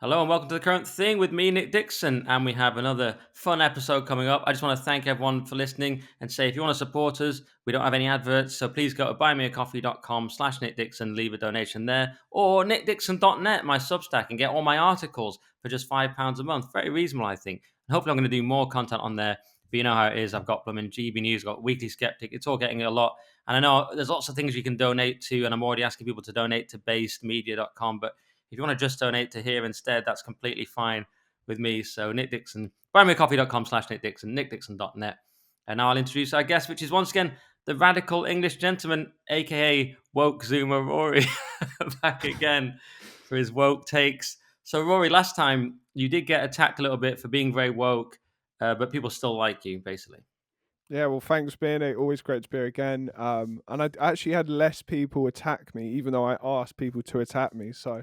Hello and welcome to The Current Thing with me, Nick Dixon. And we have another fun episode coming up. I just want to thank everyone for listening and say if you want to support us, we don't have any adverts. So please go to buymeacoffee.com/Nick Dixon, leave a donation there, or nickdixon.net, my Substack, and get all my articles for just £5 a month. Very reasonable, I think. And hopefully I'm going to do more content on there. But you know how it is. I've got blooming GB News, I've got Weekly Skeptic. It's all getting a lot. And I know there's lots of things you can donate to, and I'm already asking people to donate to basedmedia.com. But if you want to just donate to here instead, that's completely fine with me. So Nick Dixon, buymeacoffee.com/Nick Dixon, nickdixon.net. And now I'll introduce our guest, which is once again the radical English gentleman, aka woke Zoomer Rory, back again for his woke takes. So Rory, last time you did get attacked a little bit for being very woke, but people still like you, basically. Yeah, well, thanks for being here. Always great to be here again. And I actually had less people attack me, even though I asked people to attack me. So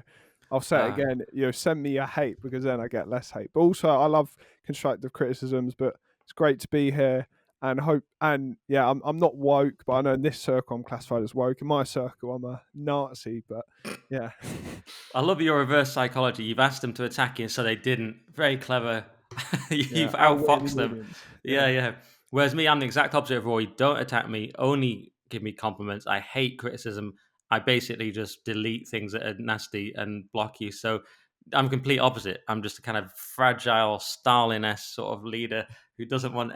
I'll say it Ah. again, send me your hate because then I get less hate. But also, I love constructive criticisms, but it's great to be here and hope. And yeah, I'm not woke, but I know in this circle I'm classified as woke. In my circle, I'm a Nazi, but yeah. I love your reverse psychology. You've asked them to attack you, so they didn't. Very clever. Yeah, You've outwitting the outfoxed them. audience. Yeah, Yeah. yeah. Whereas me, I'm the exact opposite of Roy. Don't attack me. Only give me compliments. I hate criticism. I basically just delete things that are nasty and block you. So I'm complete opposite. I'm just a kind of fragile Stalin-esque sort of leader who doesn't want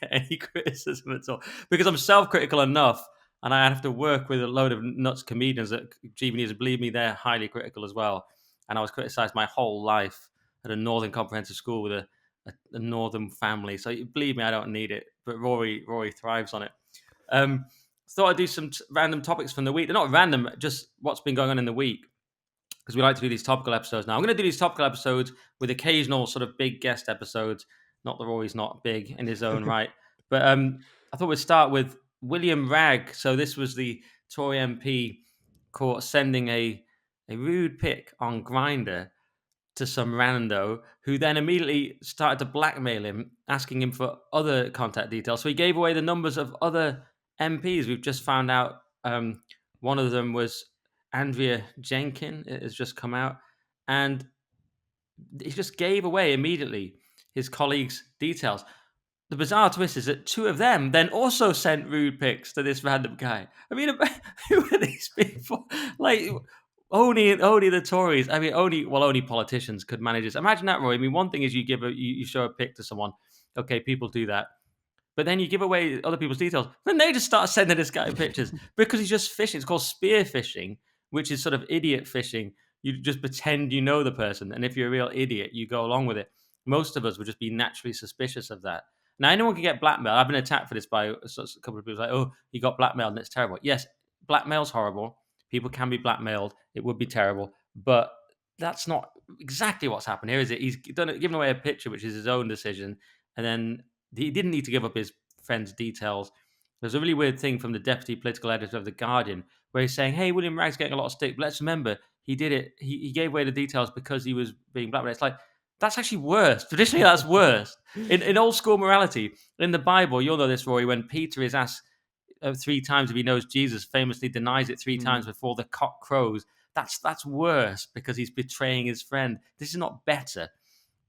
any criticism at all because I'm self-critical enough and I have to work with a load of nuts comedians that GB News, believe me, they're highly critical as well. And I was criticised my whole life at a Northern Comprehensive School with a Northern family. So believe me, I don't need it. But Rory thrives on it. Thought I'd do some random topics from the week. They're not random, just what's been going on in the week. Because we like to do these topical episodes now. I'm going to do these topical episodes with occasional sort of big guest episodes. Not that Rory's not big in his own right. But I thought we'd start with William Wragg. So this was the Tory MP caught sending a rude pic on Grindr to some rando who then immediately started to blackmail him, asking him for other contact details. So he gave away the numbers of other MPs. We've just found out one of them was Andrea Jenkin. It has just come out. And he just gave away immediately his colleagues' details. The bizarre twist is that two of them then also sent rude pics to this random guy. I mean, who are these people? Like, only the Tories. I mean, only politicians could manage this. Imagine that, Roy. I mean, one thing is you show a pic to someone. Okay, people do that, but then you give away other people's details. Then they just start sending this guy pictures because he's just fishing. It's called spear fishing, which is sort of idiot fishing. You just pretend you know the person, and if you're a real idiot, you go along with it. Most of us would just be naturally suspicious of that. Now, anyone can get blackmailed. I've been attacked for this by a couple of people. Like, oh, he got blackmailed, and it's terrible. Yes, blackmail's horrible. People can be blackmailed. It would be terrible, but that's not exactly what's happened here, is it? He's given away a picture, which is his own decision, and then he didn't need to give up his friend's details. There's a really weird thing from the deputy political editor of The Guardian where he's saying, hey, William Wragg's getting a lot of stick, but let's remember, he did it. He gave away the details because he was being blackmailed. It's like, that's actually worse. Traditionally, that's worse. In old school morality, in the Bible, you'll know this, Rory, when Peter is asked 3 times if he knows Jesus, famously denies it 3 times before the cock crows. That's worse because he's betraying his friend. This is not better.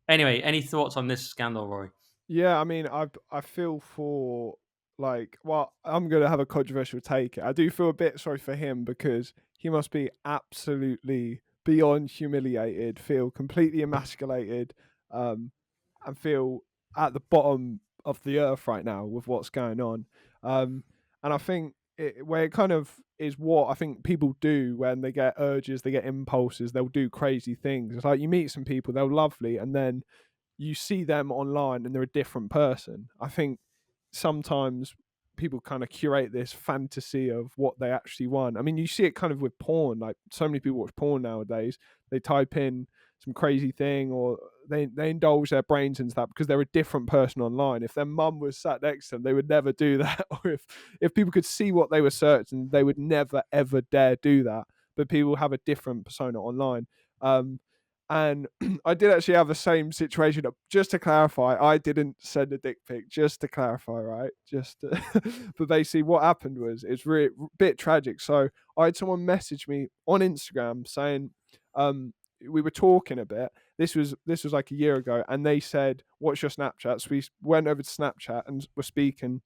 Anyway, any thoughts on this scandal, Rory? Yeah, I mean, I feel for well, I'm gonna have a controversial take. I do feel a bit sorry for him because he must be absolutely beyond humiliated, feel completely emasculated, and feel at the bottom of the earth right now with what's going on. And I think where it kind of is what I think people do when they get urges, they get impulses, they'll do crazy things. It's like you meet some people, they're lovely, and then you see them online and they're a different person. I think sometimes people kind of curate this fantasy of what they actually want. I mean, you see it kind of with porn. Like so many people watch porn nowadays. They type in some crazy thing or they indulge their brains into that because they're a different person online. If their mum was sat next to them, they would never do that. Or if people could see what they were searching, they would never ever dare do that. But people have a different persona online. And I did actually have the same situation. Just to clarify, I didn't send a dick pic. Just to clarify, right? But basically, what happened was it's really bit tragic. So I had someone message me on Instagram saying, we were talking a bit. This was like a year ago, and they said, "What's your Snapchat?" So we went over to Snapchat and were speaking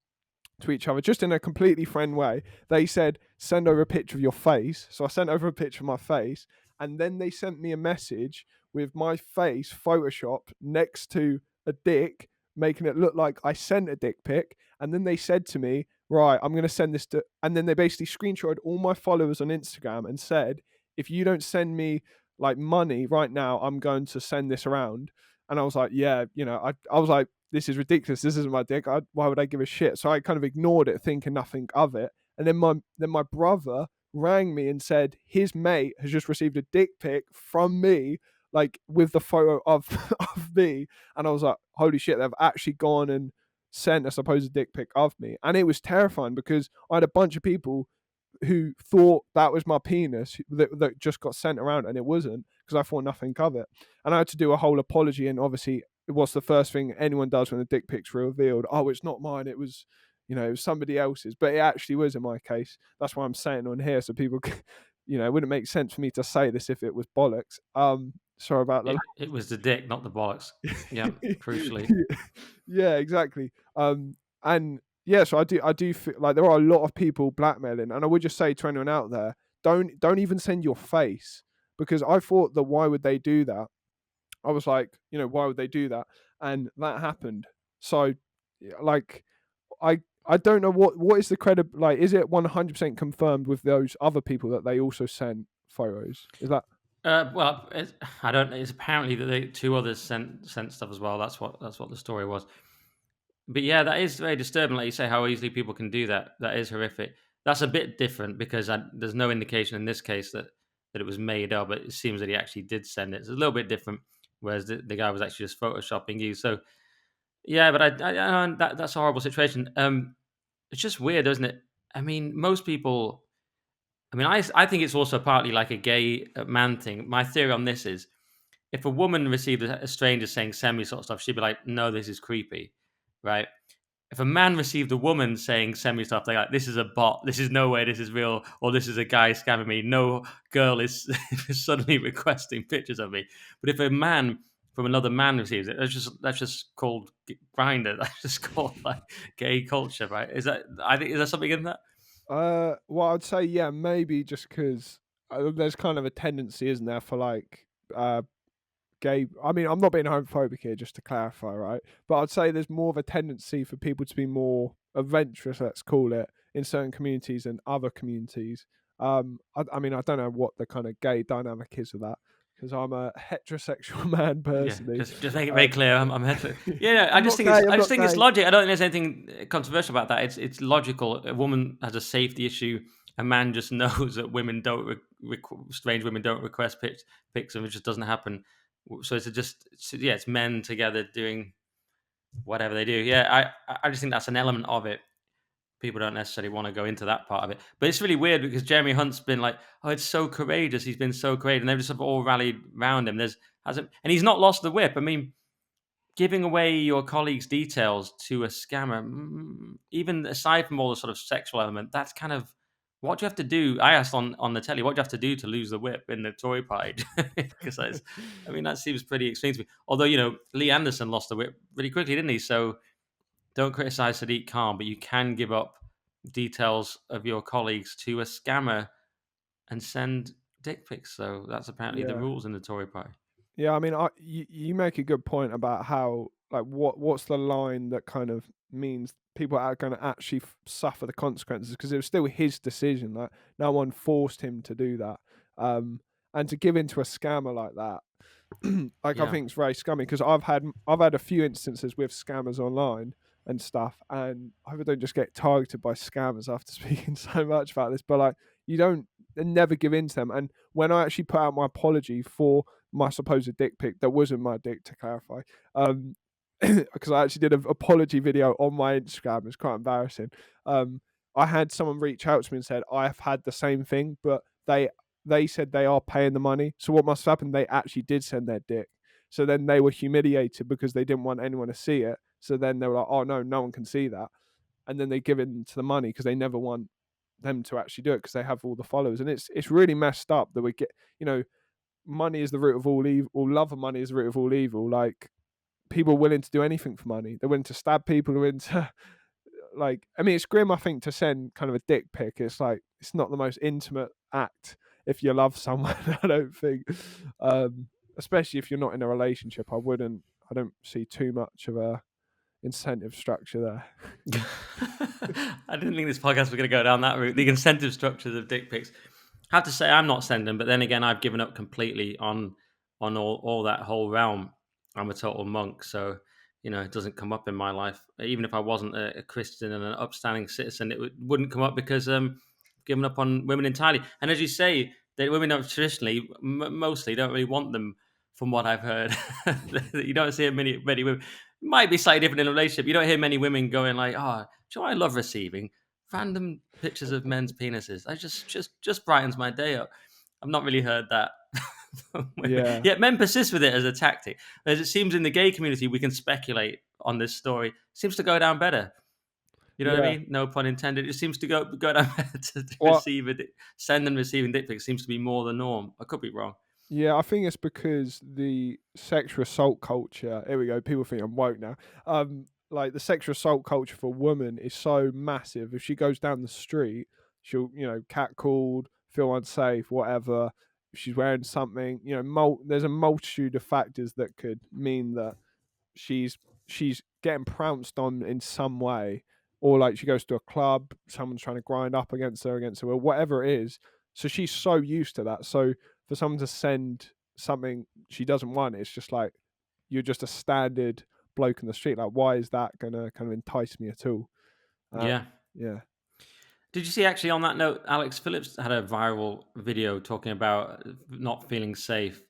to each other just in a completely friend way. They said, "Send over a picture of your face." So I sent over a picture of my face, and then they sent me a message with my face photoshopped next to a dick, making it look like I sent a dick pic. And then they said to me, "Right, I'm going to send this to," and then they basically screenshotted all my followers on Instagram and said, "If you don't send me like money right now, I'm going to send this around." And I was like, "Yeah, I was like, this is ridiculous. This isn't my dick. Why would I give a shit?" So I kind of ignored it, thinking nothing of it. And then my brother rang me and said his mate has just received a dick pic from me, like with the photo of of me. And I was like, holy shit, they've actually gone and sent a supposed dick pic of me. And it was terrifying because I had a bunch of people who thought that was my penis that just got sent around, and it wasn't, because I thought nothing of it. And I had to do a whole apology, and obviously what's the first thing anyone does when the dick pic's revealed? Oh, it's not mine, it was, it was somebody else's. But it actually was in my case. That's why I'm saying on here, so people it wouldn't make sense for me to say this if it was bollocks. Sorry about the It was the dick, not the bollocks. Yeah, crucially. yeah, exactly. And yeah, so I do feel like there are a lot of people blackmailing, and I would just say to anyone out there, don't even send your face, because I thought that why would they do that? I was like, why would they do that? And that happened. So, yeah, like, I don't know what is the credit, like, is it 100% confirmed with those other people that they also sent photos? Is that Well, I don't. It's apparently that two others sent stuff as well. That's what the story was. But yeah, that is very disturbing. Like you say, how easily people can do that. That is horrific. That's a bit different because there's no indication in this case that it was made up. But it seems that he actually did send it. It's a little bit different. Whereas the guy was actually just photoshopping you. So yeah, but that's a horrible situation. It's just weird, isn't it? I mean, most people. I mean, I think it's also partly like a gay man thing. My theory on this is if a woman received a stranger saying send me sort of stuff, she'd be like, no, this is creepy, right? If a man received a woman saying send me stuff, they're like, this is a bot, this is no way, this is real, or this is a guy scamming me. No girl is suddenly requesting pictures of me. But if a man from another man receives it, that's just called grinder. That's just called like gay culture, right? Is there something in that? well, I'd say, yeah, maybe just because there's kind of a tendency, isn't there, for like uh gay. I mean, I'm not being homophobic here, just to clarify, right? But I'd say there's more of a tendency for people to be more adventurous, let's call it, in certain communities than other communities. I mean, I don't know what the kind of gay dynamic is of that, because I'm a heterosexual man Yeah, personally. just make it very Um, clear. I'm hetero. Yeah, no, I'm not gay. I'm I just not think it's gay. logic. I don't think there's anything controversial about that. It's logical. A woman has a safety issue. A man just knows that women don't strange women don't request pics, and it just doesn't happen. So yeah, it's men together doing whatever they do. Yeah, I just think that's an element of it. People don't necessarily want to go into that part of it, but it's really weird because Jeremy Hunt's been like, "Oh, it's so courageous. He's been so courageous," and they've just sort of all rallied around him. And he's not lost the whip. I mean, giving away your colleague's details to a scammer, even aside from all the sort of sexual element, that's kind of what do you have to do? I asked on the telly, what do you have to do to lose the whip in the Tory party? Because I mean, that seems pretty extreme to me. Although Lee Anderson lost the whip really quickly, didn't he? So don't criticize Sadiq Khan, but you can give up details of your colleagues to a scammer and send dick pics. So that's apparently the Yeah. rules in the Tory party. Yeah, I mean, you make a good point about how, like, what's the line that kind of means people are going to actually suffer the consequences, because it was still his decision. Like, no one forced him to do that, and to give into a scammer like that, like, I Yeah. think it's very scummy, because I've had a few instances with scammers online and stuff, and I hope I don't just get targeted by scammers after speaking so much about this, but like, you don't never give in to them. And when I actually put out my apology for my supposed dick pic, that wasn't my dick, to clarify, because I actually did an apology video on my Instagram. It's quite embarrassing. I had someone reach out to me and said I have had the same thing, but they said they are paying the money. So what must have happened? They actually did send their dick. So then they were humiliated because they didn't want anyone to see it. So then they were like, "Oh no, no one can see that," and then they give in to the money because they never want them to actually do it because they have all the followers. And it's really messed up that we get, you know money is the root of all evil, or love of money is the root of all evil. Like, people are willing to do anything for money. They're willing to stab people. They're willing to, like, I mean, it's grim, I think, to send kind of a dick pic. It's like, it's not the most intimate act if you love someone. I don't think, especially if you're not in a relationship. I don't see too much of a incentive structure there. I didn't think this podcast was going to go down that route. The incentive structures of dick pics. I have to say, I'm not sending, but then again, I've given up completely on all that whole realm. I'm a total monk, so it doesn't come up in my life. Even if I wasn't a Christian and an upstanding citizen, wouldn't come up because given up on women entirely. And as you say, that women don't traditionally, mostly, don't really want them. From what I've heard, you don't see many women. Might be slightly different in a relationship. You don't hear many women going like, "Oh, do you know what I love receiving random pictures of men's penises. I just brightens my day up." I've not really heard that from women. Yeah, Yet men persist with it as a tactic. As it seems in the gay community, we can speculate on this story. It seems to go down better. You know what I yeah. mean? No pun intended. It seems to go down better to Well, send and receiving dick pics seems to be more the norm. I could be wrong. yeah, I think it's because the sexual assault culture. Here we go. People think I'm woke now. Like, the sexual assault culture for women is so massive. If she goes down the street, she'll, catcalled, feel unsafe, whatever. If she's wearing something, there's a multitude of factors that could mean that she's she's getting pounced on in some way, or like she goes to a club, someone's trying to grind up against her, or whatever it is. So she's so used to that. So for someone to send something she doesn't want, it's just like, you're just a standard bloke in the street. Like, why is that gonna kind of entice me at all? Yeah. Yeah. Did you see, actually, on that note, Alex Phillips had a viral video talking about not feeling safe.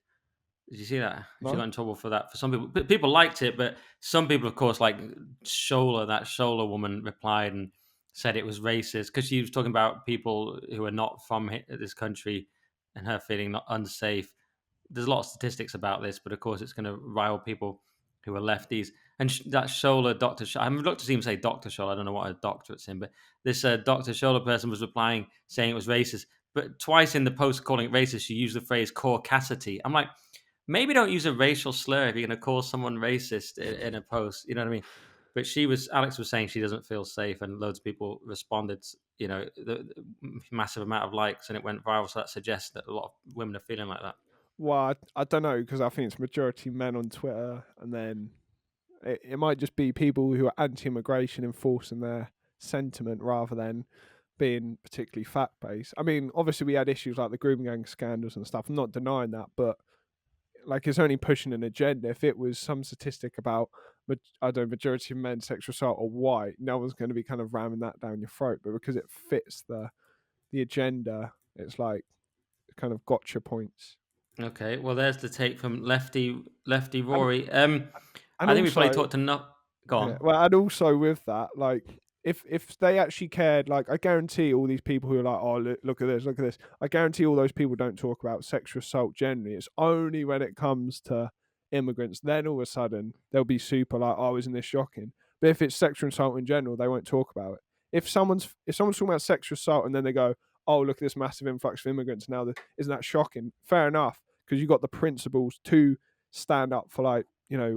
Did you see that? She No. got in trouble for that. For some people, people liked it, but some people, of course, like Shola, that Shola woman, replied and said it was racist because she was talking about people who are not from this country and her feeling not unsafe. There's a lot of statistics about this, but of course, it's going to rile people who are lefties. And that Shola, Dr. Shola, I'm not to see him say Dr. Shola. I don't know what a doctorate's in, but this Dr. Shola person was replying saying it was racist. But twice in the post calling it racist, she used the phrase caucasity. I'm like, maybe don't use a racial slur if you're going to call someone racist in a post. You know what I mean? But Alex was saying she doesn't feel safe, and loads of people responded. The massive amount of likes, and it went viral. So that suggests that a lot of women are feeling like that. Well, I don't know, because I think it's majority men on Twitter, and then it might just be people who are anti-immigration enforcing their sentiment rather than being particularly fact-based. I mean, obviously we had issues like the grooming gang scandals and stuff. I'm not denying that, but like, it's only pushing an agenda. If it was some statistic about, I don't know, majority of men sexual assault or white, no one's going to be kind of ramming that down your throat. But because it fits the agenda, it's like kind of gotcha points. Okay, well, there's the take from Lefty And Rory. and I think we've probably also, talked enough. Go yeah, on. well, and also with that, like, if they actually cared, like, I guarantee all these people who are like, oh, look at this, look at this. I guarantee all those people don't talk about sexual assault generally. It's only when it comes to immigrants, then all of a sudden they'll be super like, oh, isn't this shocking? But if it's sexual assault in general, they won't talk about it. If someone's talking about sexual assault and then they go, oh, look at this massive influx of immigrants now, isn't that shocking? Fair enough, because you've got the principles to stand up for, like,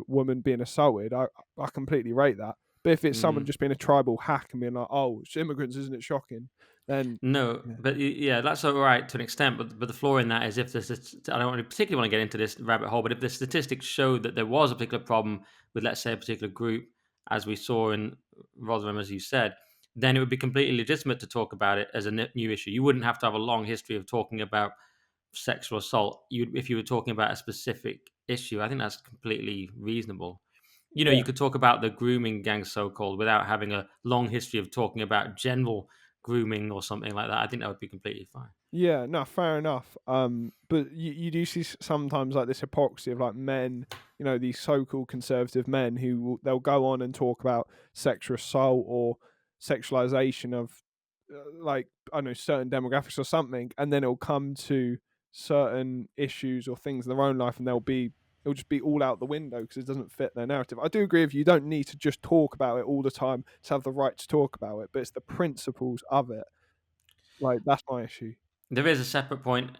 women being assaulted. I completely rate that. But if it's someone Mm. just being a tribal hack and being like, "Oh, it's immigrants, isn't it shocking?" Then No, yeah, but yeah, that's all right to an extent. But the flaw in that is if I don't particularly want to get into this rabbit hole, but if the statistics showed that there was a particular problem with, let's say, a particular group, as we saw in Rotherham, as you said, then it would be completely legitimate to talk about it as a new issue. You wouldn't have to have a long history of talking about sexual assault. If you were talking about a specific issue, I think that's completely reasonable. You yeah, could talk about the grooming gang, so called, without having a long history of talking about general grooming or something like that. I think that would be completely fine. yeah. No, fair enough. But you do see sometimes like this hypocrisy of like men, these so-called conservative men they'll go on and talk about sexual assault or sexualization of, like, I don't know, certain demographics or something, and then it'll come to certain issues or things in their own life, and it'll just be all out the window because it doesn't fit their narrative. I do agree with you. You don't need to just talk about it all the time to have the right to talk about it, but it's the principles of it. Like, that's my issue. There is a separate point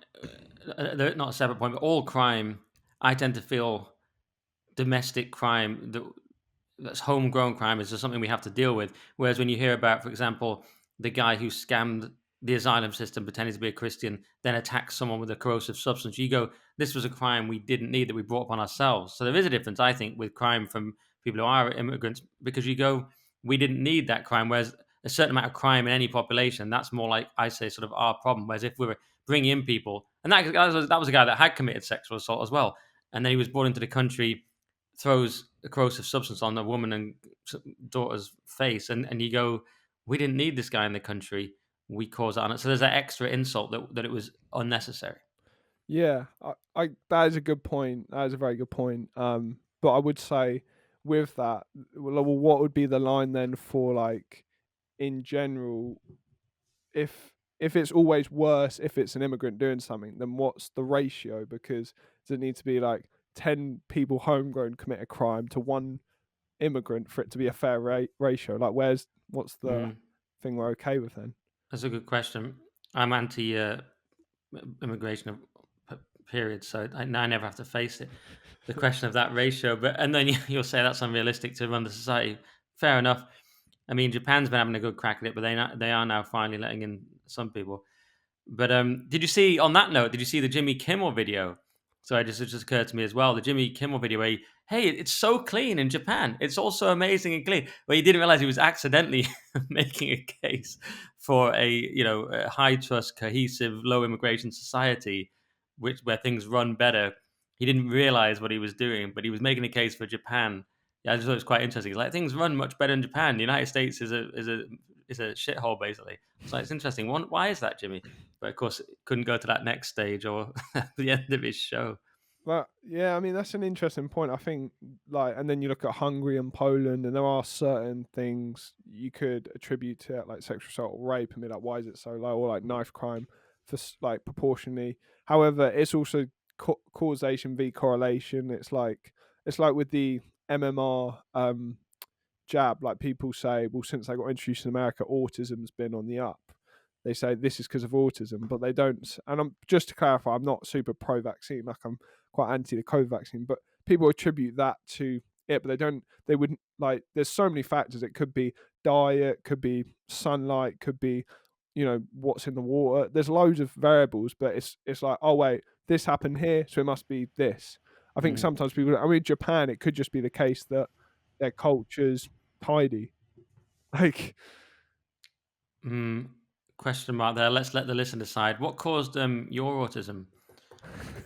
they're not a separate point, but all crime, I tend to feel domestic crime, that's homegrown crime, is just something we have to deal with. Whereas when you hear about, for example, the guy who scammed the asylum system, pretending to be a Christian, then attacks someone with a corrosive substance, you go, this was a crime we didn't need that we brought upon ourselves. So there is a difference, I think, with crime from people who are immigrants, because you go, we didn't need that crime. Whereas a certain amount of crime in any population, that's more like, I say, sort of our problem. Whereas if we were bringing in people, and that was a guy that had committed sexual assault as well, and then he was brought into the country, throws a corrosive substance on a woman and daughter's face, and you go, we didn't need this guy in the country. We caused that on it. So there's that extra insult that it was unnecessary. Yeah, I that is a good point. That is a very good point. But I would say with that, well, what would be the line then for like in general? If it's always worse if it's an immigrant doing something, then what's the ratio? Because does it need to be like 10 people homegrown commit a crime to one immigrant for it to be a fair ratio? Like, what's the Mm, thing we're okay with then? that's a good question. I'm anti immigration of period, so I never have to face it. The question of that ratio, but and then you'll say that's unrealistic to run the society. Fair enough. I mean, Japan's been having a good crack at it, but they are now finally letting in some people. But did you see, on that note? Did you see the Jimmy Kimmel video? So it just occurred to me as well. The Jimmy Kimmel video where hey, it's so clean in Japan. It's also amazing and clean. Well, he didn't realize he was accidentally making a case for a high trust, cohesive, low immigration society, where things run better. He didn't realize what he was doing, but he was making a case for Japan. Yeah, I just thought it was quite interesting. Like, things run much better in Japan. The United States is a shithole, basically. So it's interesting. Why is that, Jimmy? But of course, it couldn't go to that next stage or the end of his show. But yeah, I mean that's an interesting point. I think like, and then you look at Hungary and Poland, and there are certain things you could attribute to it, like sexual assault or rape, and be like, why is it so low? Or like knife crime, for like proportionally. However, it's also causation v correlation. It's like with the MMR jab. Like, people say, well, since I got introduced in America, autism's been on the up. They say this is because of autism, but they don't. And I'm just to clarify, I'm not super pro-vaccine. Like, I'm quite anti the COVID vaccine, but people attribute that to it, but they don't. They wouldn't, like. There's so many factors. It could be diet, could be sunlight, could be what's in the water. There's loads of variables, but it's like, oh wait, this happened here, so it must be this. I think Mm. sometimes people. I mean, Japan, it could just be the case that their culture's tidy. Like, Mm. Question mark there. Let's let the listener decide. What caused your autism?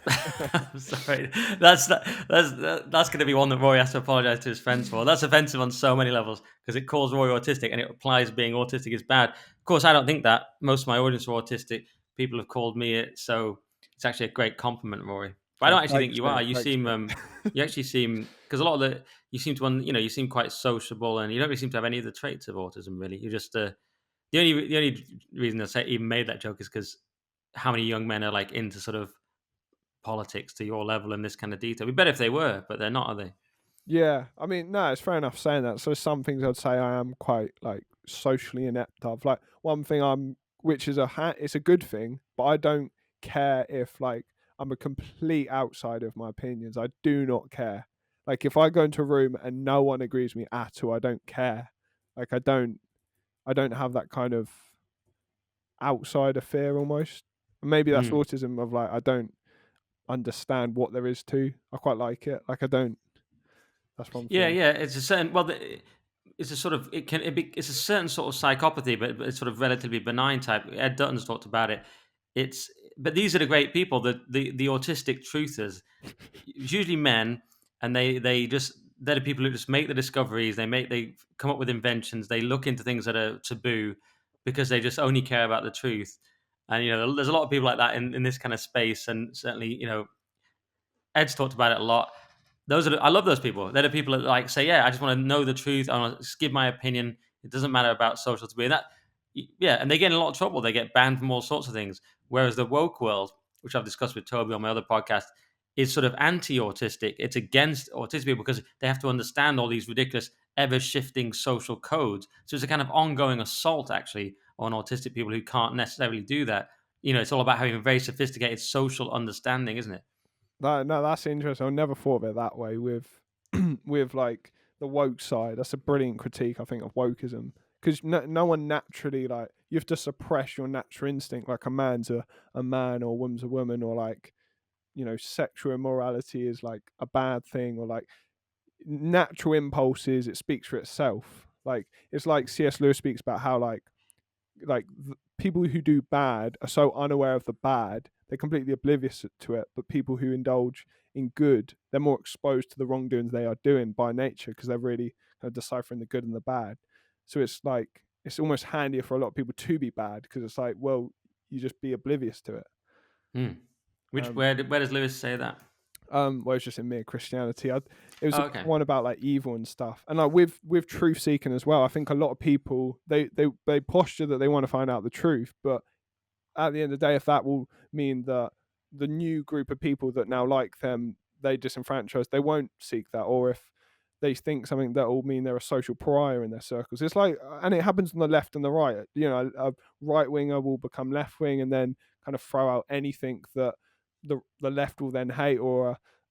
I'm sorry. That's going to be one that Rory has to apologize to his friends for. That's offensive on so many levels because it calls Rory autistic and it implies being autistic is bad. Of course, I don't think that. Most of my audience are autistic. People have called me it, so it's actually a great compliment, Rory. But I oh, don't actually think thanks, you mate. are. You Thanks, seem mate. you actually seem, because a lot of the you seem to you seem quite sociable and you don't really seem to have any of the traits of autism. Really, you just the only reason I say even made that joke is because how many young men are like into sort of politics to your level in this kind of detail. It'd be better if they were, but they're not, are they? Yeah, I mean, no, it's fair enough saying that. So some things I'd say I am quite like socially inept of. Like, one thing which is it's a good thing, but I don't care if like I'm a complete outsider of my opinions. I do not care. Like, if I go into a room and no one agrees with me at all, I don't care. Like, I don't have that kind of outsider fear almost. Maybe that's Mm. autism of like, I don't understand what there is to. I quite like it. Like, I don't. That's one Yeah, thing. yeah. It's a certain. Well, it's a sort of. It's a certain sort of psychopathy, but it's sort of relatively benign type. Ed Dutton's talked about it. It's. But these are the great people. The autistic truthers. It's usually men, and they're the people who just make the discoveries. They come up with inventions. They look into things that are taboo because they just only care about the truth. And there's a lot of people like that in this kind of space, and certainly Ed's talked about it a lot. I love those people. They're the people that like say, yeah, I just want to know the truth. I want to just give my opinion. It doesn't matter about social to be. And yeah, and they get in a lot of trouble. They get banned from all sorts of things. Whereas the woke world, which I've discussed with Toby on my other podcast, is sort of anti-autistic. It's against autistic people because they have to understand all these ridiculous, ever-shifting social codes. So it's a kind of ongoing assault, actually, on autistic people who can't necessarily do that. it's all about having a very sophisticated social understanding, isn't it? No, that's interesting. I never thought of it that way with with like the woke side. That's a brilliant critique, I think, of wokeism, because no one naturally, like, you have to suppress your natural instinct. Like, a man's a man, or a woman's a woman, or like, sexual immorality is like a bad thing, or like natural impulses. It speaks for itself. Like, it's like C.S. Lewis speaks about how people who do bad are so unaware of the bad, they're completely oblivious to it. But people who indulge in good, they're more exposed to the wrongdoings they are doing by nature, because they're really kind of deciphering the good and the bad. So it's like, it's almost handier for a lot of people to be bad, because it's like, well, you just be oblivious to it. Hmm. Which um where does Lewis say that? well, it's just in mere Christianity. It was Oh, a okay. one about like evil and stuff, and like with truth seeking as well. I think a lot of people, they posture that they want to find out the truth, but at the end of the day, if that will mean that the new group of people that now like them, they disenfranchise, they won't seek that. Or if they think something, that will mean they're a social pariah in their circles. It's like, and it happens on the left and the right. A right winger will become left wing, and then kind of throw out anything that the left will then hate, or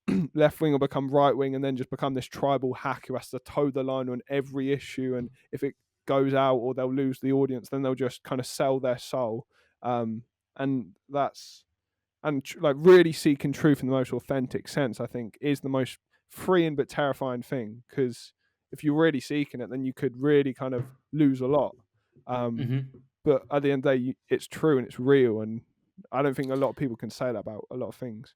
a left wing will become right wing, and then just become this tribal hack who has to toe the line on every issue. And if it goes out, or they'll lose the audience, then they'll just kind of sell their soul. um, and that's like really seeking truth in the most authentic sense, I think, is the most freeing but terrifying thing, because if you're really seeking it, then you could really kind of lose a lot. um, Hmm. but at the end of the day, it's true and it's real, and I don't think a lot of people can say that about a lot of things.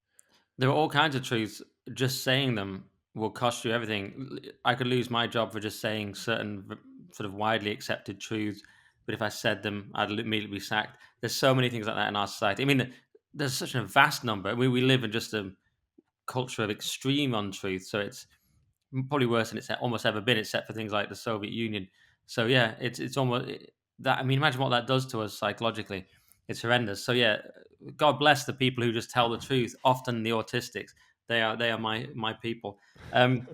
There are all kinds of truths. Just saying them will cost you everything. I could lose my job for just saying certain sort of widely accepted truths, but if I said them, I'd immediately be sacked. There's so many things like that in our society. I mean, there's such a vast number. We live in just a culture of extreme untruth, so it's probably worse than it's almost ever been, except for things like the Soviet Union. So yeah, it's almost that. I mean, imagine what that does to us psychologically. It's horrendous. So yeah, God bless the people who just tell the truth. Often the autistics. They are my people. And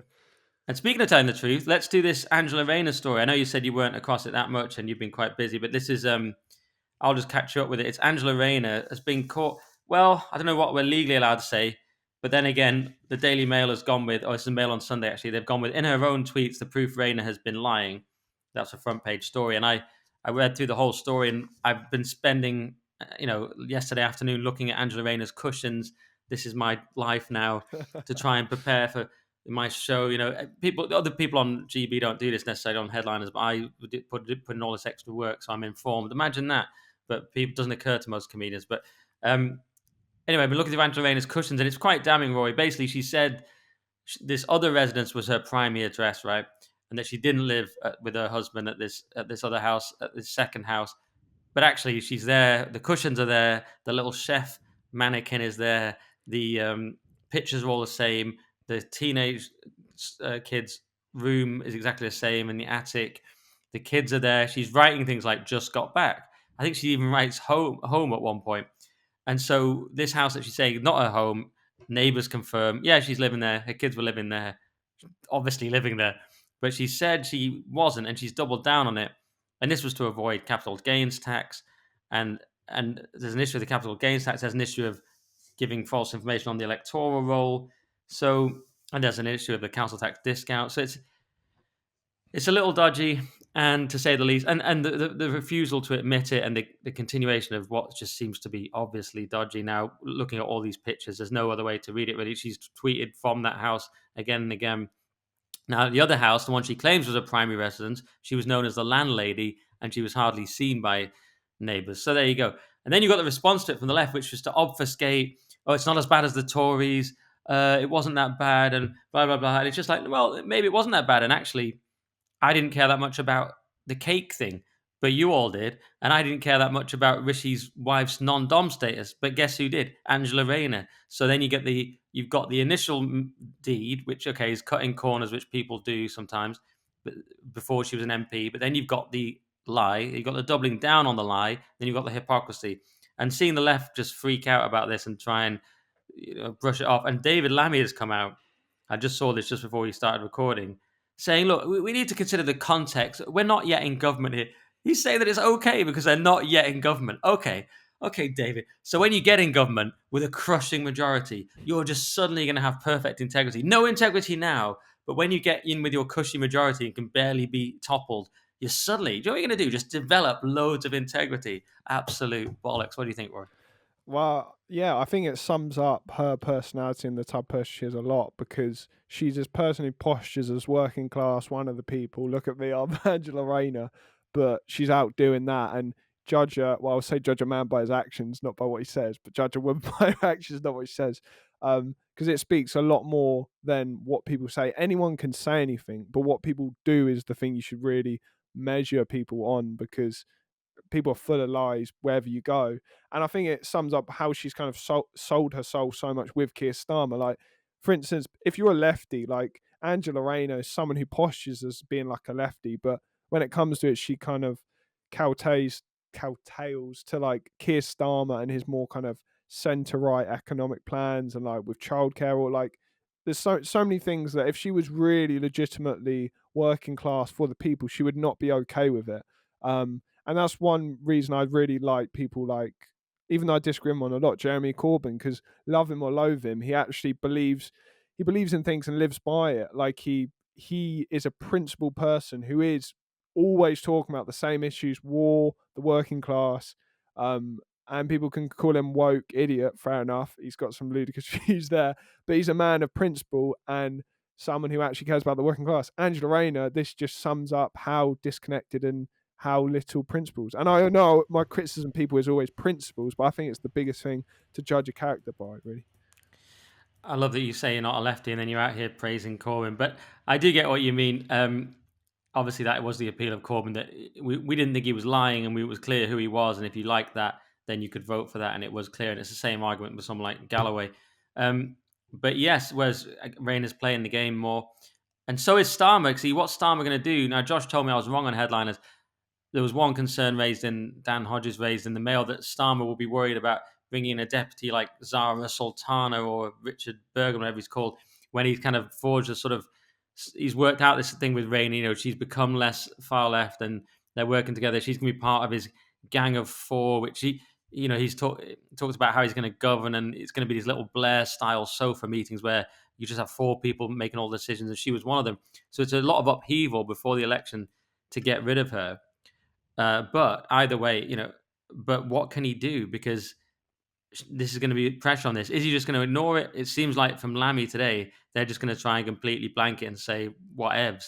speaking of telling the truth, let's do this Angela Rayner story. I know you said you weren't across it that much and you've been quite busy, but this is I'll just catch you up with it. It's Angela Rayner has been caught. Well, I don't know what we're legally allowed to say, but then again, the Daily Mail has gone with, oh, it's the Mail on Sunday actually. They've gone with, in her own tweets, the proof Rayner has been lying. That's a front page story, and I read through the whole story, and I've been spending, yesterday afternoon looking at Angela Rayner's cushions. This is my life now to try and prepare for my show. Other people on GB don't do this necessarily on headliners, but I did put in all this extra work, so I'm informed. Imagine that, but people doesn't occur to most comedians. But anyway, I've been looking through Angela Rayner's cushions, and it's quite damning, Rory. Basically, she said this other residence was her primary address, right, and that she didn't live with her husband at this other house, at this second house. But actually, she's there. The cushions are there. The little chef mannequin is there. The pictures are all the same. The teenage kids' room is exactly the same in the attic. The kids are there. She's writing things like "just got back." I think she even writes home at one point. And so this house that she's saying not her home, neighbors confirm, yeah, she's living there. Her kids were living there, obviously living there. But she said she wasn't, and she's doubled down on it. And this was to avoid capital gains tax. And there's an issue with the capital gains tax. There's an issue of giving false information on the electoral roll. So, and there's an issue of the council tax discount. So it's a little dodgy, and to say the least, and the refusal to admit it, and the continuation of what just seems to be obviously dodgy. Now, looking at all these pictures, there's no other way to read it really. She's tweeted from that house again and again. Now, the other house, the one she claims was a primary residence, she was known as the landlady, and she was hardly seen by neighbours. So there you go. And then you got the response to it from the left, which was to obfuscate. Oh, it's not as bad as the Tories. It wasn't that bad, and blah blah blah. And it's just like, well, maybe it wasn't that bad, and actually, I didn't care that much about the cake thing, but you all did. And I didn't care that much about Rishi's wife's non-dom status, but guess who did? Angela Rayner. So then you've got the initial deed, which okay is cutting corners, which people do sometimes, but before she was an MP. But then you've got the lie, you've got the doubling down on the lie, then you've got the hypocrisy. And seeing the left just freak out about this and try and brush it off. And David Lammy has come out. I just saw this just before we started recording, saying, look, we need to consider the context. We're not yet in government here. He's saying that it's okay because they're not yet in government. Okay. Okay, David. So when you get in government with a crushing majority, you're just suddenly going to have perfect integrity. No integrity now, but when you get in with your cushy majority and can barely be toppled, you're suddenly, you know what you're going to do? Just develop loads of integrity. Absolute bollocks. What do you think, Roy? Well, yeah, I think it sums up her personality and the type of person she is a lot because she's this person who postures as working class, one of the people. Look at me, I'm Angela Rayner, but she's out doing that and judge her. Well, I'll say judge a man by his actions, not by what he says, but judge a woman by her actions, not what she says. Because it speaks a lot more than what people say. Anyone can say anything, but what people do is the thing you should really measure people on because people are full of lies wherever you go. And I think it sums up how she's kind of sold her soul so much with Keir Starmer. Like, for instance, if you're a lefty, like Angela Rayner is someone who postures as being like a lefty, but when it comes to it, she kind of kowtails to like Keir Starmer and his more kind of centre right economic plans and like with childcare or like there's so many things that if she was really legitimately working class for the people, she would not be okay with it. And that's one reason I really like people like, even though I disagree with him on a lot, Jeremy Corbyn, because love him or loathe him, he actually believes in things and lives by it. Like he is a principled person who is always talking about the same issues, war, the working class. And people can call him woke idiot, fair enough. He's got some ludicrous views there, but he's a man of principle and someone who actually cares about the working class. Angela Rayner, this just sums up how disconnected and how little principles. And I know my criticism people is always principles, but I think it's the biggest thing to judge a character by, really. I love that you say you're not a lefty and then you're out here praising Corbyn, but I do get what you mean. Obviously, that was the appeal of Corbyn that we didn't think he was lying and it was clear who he was. And if you liked that, then you could vote for that. And it was clear. And it's the same argument with someone like Galloway. Um, but yes, whereas Rayner's playing the game more. And so is Starmer. See, what's Starmer going to do? Now, Josh told me I was wrong on headliners. There was one concern raised in Dan Hodges raised in the Mail that Starmer will be worried about bringing in a deputy like Zara Sultana or Richard Bergen, whatever he's called, when he's kind of forged a sort of he's worked out this thing with Rayner. You know, she's become less far left, and they're working together. She's going to be part of his gang of four, which he's talks about how he's going to govern, and it's going to be these little Blair style sofa meetings where you just have four people making all the decisions, and she was one of them. So it's a lot of upheaval before the election to get rid of her. But either way, but what can he do? Because this is going to be pressure on this. Is he just going to ignore it? It seems like from Lammy today, they're just going to try and completely blank it and say whatevs.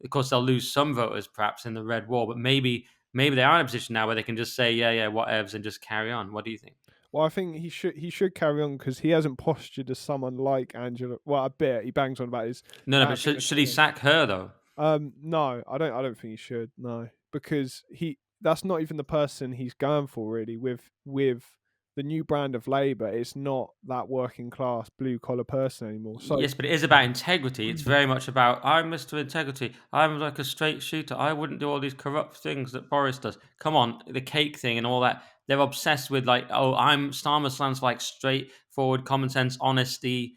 Of course, they'll lose some voters perhaps in the red wall, but maybe they are in a position now where they can just say yeah whatevs and just carry on. What do you think? Well, I think he should carry on because he hasn't postured as someone like Angela. Well, a bit he bangs on about his No, but dad being a should he communist. sack her though? No, I don't think he should. No, because that's not even the person he's going for really. With the new brand of Labour, it's not that working class blue collar person anymore. So Yes, but it is about integrity. It's very much about I'm Mr. Integrity. I'm like a straight shooter. I wouldn't do all these corrupt things that Boris does. Come on, the cake thing and all that. They're obsessed with like, oh, I'm Starmer stands for like straightforward, common sense, honesty.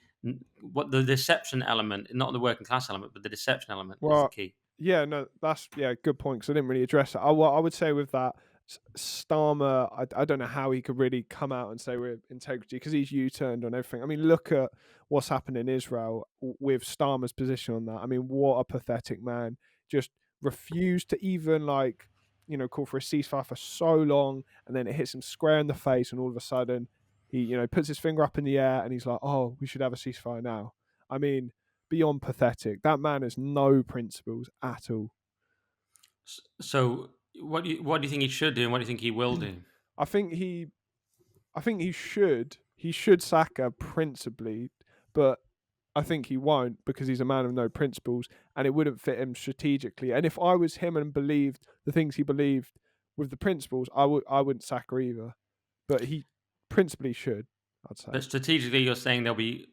What the deception element, not the working class element, but the deception element is the well, key. yeah, no, that's good point because I didn't really address it. I would say with that, Starmer, I don't know how he could really come out and say we're integrity because he's U-turned on everything. I mean, look at what's happened in Israel with Starmer's position on that. I mean, what a pathetic man! Just refused to even like call for a ceasefire for so long, and then it hits him square in the face, and all of a sudden he puts his finger up in the air and he's like, "Oh, we should have a ceasefire now." I mean, beyond pathetic. That man has no principles at all. So, what do you think he should do, and what do you think he will do? I think he I think he should sack her principally, but I think he won't because he's a man of no principles and it wouldn't fit him strategically. And if I was him and believed the things he believed with the principles, I wouldn't sack her either. But he principally should, I'd But say. strategically, you're saying there'll be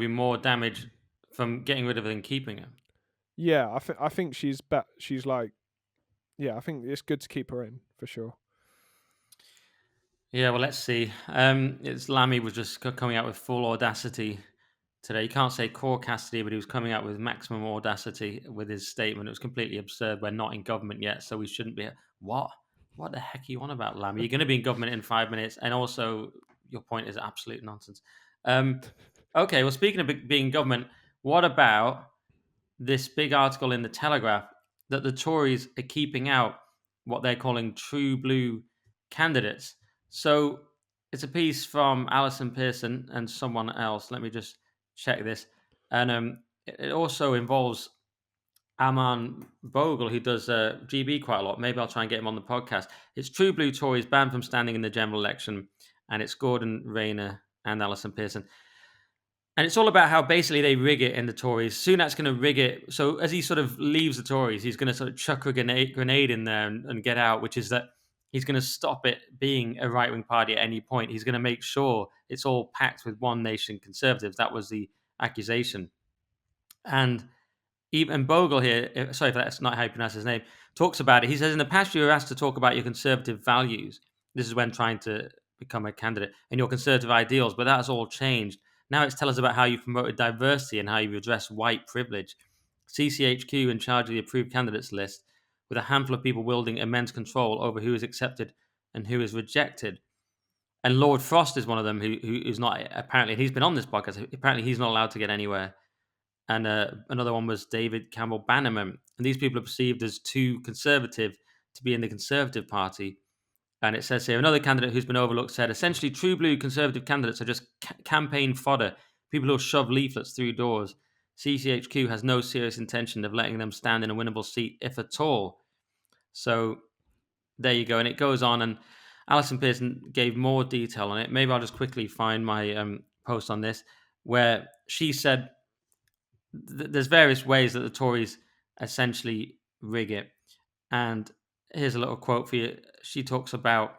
more damage from getting rid of her than keeping her. Yeah, I think she's like yeah, I think it's good to keep her in for sure. Yeah, well, let's see. It's Lammy was just coming out with full audacity today. You can't say core custody, but he was coming out with maximum audacity with his statement. It was completely absurd. We're not in government yet, so we shouldn't be. What? What the heck are you on about, Lamb? You're going to be in government in 5 minutes, and also your point is absolute nonsense. Okay, well, speaking of being in government, what about this big article in the Telegraph that the Tories are keeping out what they're calling true blue candidates? So it's a piece from Alison Pearson and someone else. Let me just check this. And it also involves Aman Bogle, who does GB quite a lot. Maybe I'll try and get him on the podcast. It's True Blue Tories banned from standing in the general election, and it's Gordon Rayner and Alison Pearson. And it's all about how basically they rig it in the Tories. Sunak's going to rig it. So as he sort of leaves the Tories, he's going to sort of chuck a grenade in there and get out, which is that he's going to stop it being a right wing party at any point. He's going to make sure it's all packed with One Nation Conservatives. That was the accusation. And even Bogle here, sorry if that's not how you pronounce his name, talks about it. He says, in the past, you were asked to talk about your conservative values. This is when trying to become a candidate and your conservative ideals, but that's all changed. Now it's tell us about how you promoted diversity and how you address white privilege. CCHQ in charge of the approved candidates list, with a handful of people wielding immense control over who is accepted and who is rejected. And Lord Frost is one of them who is not, apparently, he's been on this podcast. Apparently, he's not allowed to get anywhere. And another one was David Campbell Bannerman. And these people are perceived as too conservative to be in the Conservative Party. And it says here, another candidate who's been overlooked said, essentially, true blue Conservative candidates are just campaign fodder, people who'll shove leaflets through doors. CCHQ has no serious intention of letting them stand in a winnable seat, if at all. So there you go. And it goes on. And Alison Pearson gave more detail on it. Maybe I'll just quickly find my post on this, where she said, there's various ways that the Tories essentially rig it. And here's a little quote for you. She talks about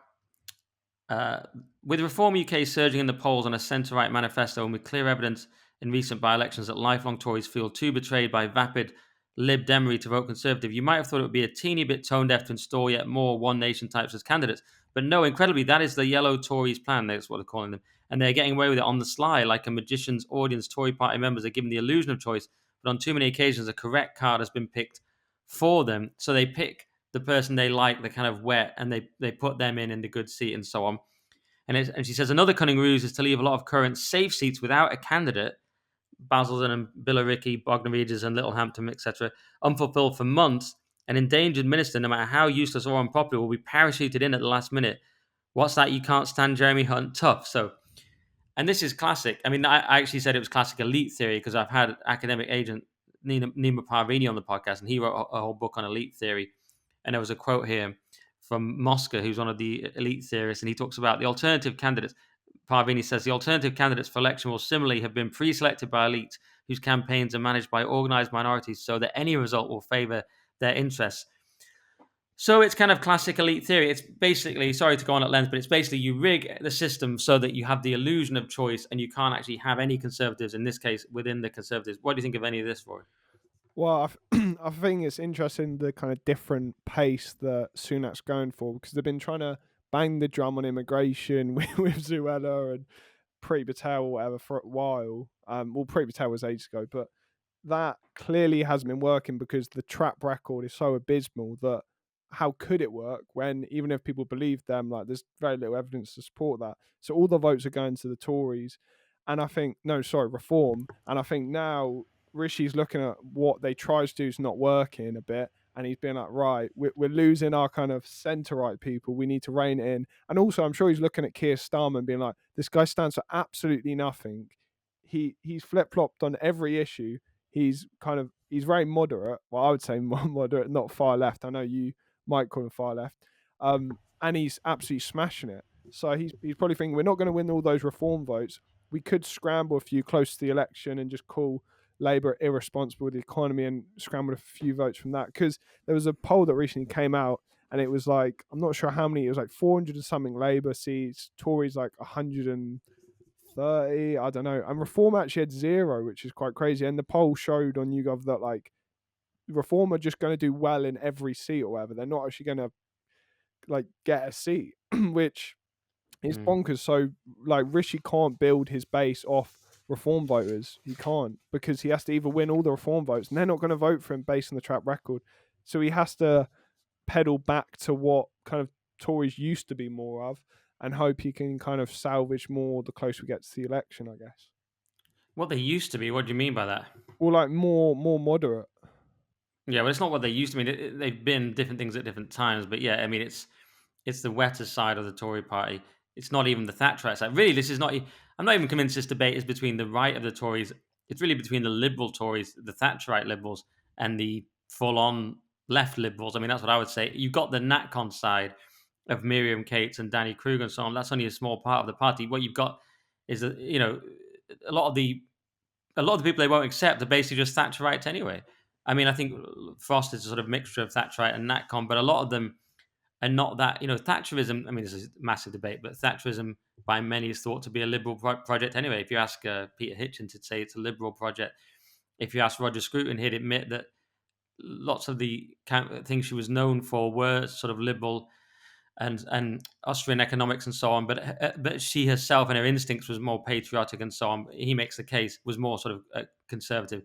with Reform UK surging in the polls on a centre-right manifesto and with clear evidence in recent by-elections that lifelong Tories feel too betrayed by vapid Lib Demery to vote Conservative, you might have thought it would be a teeny bit tone-deaf to install yet more One Nation types as candidates. But no, incredibly, that is the yellow Tories plan. That's what they're calling them. And they're getting away with it on the sly, like a magician's audience. Tory party members are given the illusion of choice, but on too many occasions, a correct card has been picked for them. So they pick the person they like, the kind of wet, and they put them in the good seat and so on. And she says another cunning ruse is to leave a lot of current safe seats without a candidate, Basildon and Billericay, Bognor Regis and Littlehampton, etc., unfulfilled for months. An endangered minister, no matter how useless or unpopular, will be parachuted in at the last minute. What's that? You can't stand Jeremy Hunt? Tough. So, and this is classic. I mean, I actually said it was classic elite theory because I've had academic agent Nima Parvini on the podcast, and he wrote a whole book on elite theory. And there was a quote here from Mosca, who's one of the elite theorists, and he talks about the alternative candidates. Parvini says the alternative candidates for election will similarly have been pre-selected by elites whose campaigns are managed by organised minorities so that any result will favour their interests. So it's kind of classic elite theory. It's basically, sorry to go on at length, but it's basically you rig the system so that you have the illusion of choice and you can't actually have any conservatives, in this case, within the conservatives. What do you think of any of this, Rory? Well, I think it's interesting the kind of different pace that Sunak's going for because they've been trying to bang the drum on immigration with Zuella and Priti Patel or whatever for a while. Well, Priti Patel was ages ago, but that clearly hasn't been working because the track record is so abysmal that how could it work when even if people believe them, like there's very little evidence to support that. So all the votes are going to the Tories. And I think, no, sorry, Reform. And I think now Rishi's looking at what they tried to do is not working a bit. And he's been like, right, we're losing our kind of centre right people. We need to rein it in. And also, I'm sure he's looking at Keir Starmer being like, this guy stands for absolutely nothing. He's flip flopped on every issue. He's very moderate. Well, I would say more moderate, not far left. I know you might call him far left. And he's absolutely smashing it. So he's probably thinking we're not going to win all those reform votes. We could scramble a few close to the election and just call Labour irresponsible with the economy and scramble a few votes from that. Because there was a poll that recently came out and it was like, I'm not sure how many, it was like 400 and something Labour seats, Tories like 130, I don't know. And Reform actually had 0, which is quite crazy. And the poll showed on YouGov that like Reform are just going to do well in every seat or whatever. They're not actually going to like get a seat, which is bonkers. So like Rishi can't build his base off Reform voters. He can't because he has to either win all the Reform votes and they're not going to vote for him based on the track record. So he has to pedal back to what kind of Tories used to be more of, and hope he can kind of salvage more the closer we get to the election, I guess. What they used to be. What do you mean by that? Or like more moderate. Yeah, well, it's not what they used to mean. They've been different things at different times, but yeah, I mean, it's the wetter side of the Tory party. It's not even the Thatcherite side. Really, this is not. I'm not even convinced this debate is between the right of the Tories. It's really between the liberal Tories, the Thatcherite liberals, and the full-on left liberals. I mean, that's what I would say. You've got the NatCon side of Miriam Cates and Danny Kruger and so on. That's only a small part of the party. What you've got is that a lot of the people they won't accept are basically just Thatcherites anyway. I mean, I think Frost is a sort of mixture of Thatcherite and Natcon, but a lot of them are not that. Thatcherism. I mean, this is a massive debate, but Thatcherism by many is thought to be a liberal project anyway. If you ask Peter Hitchens, he'd say it's a liberal project. If you ask Roger Scruton, he'd admit that lots of the things she was known for were sort of liberal and Austrian economics and so on. But she herself and her instincts was more patriotic and so on. He makes the case was more sort of conservative.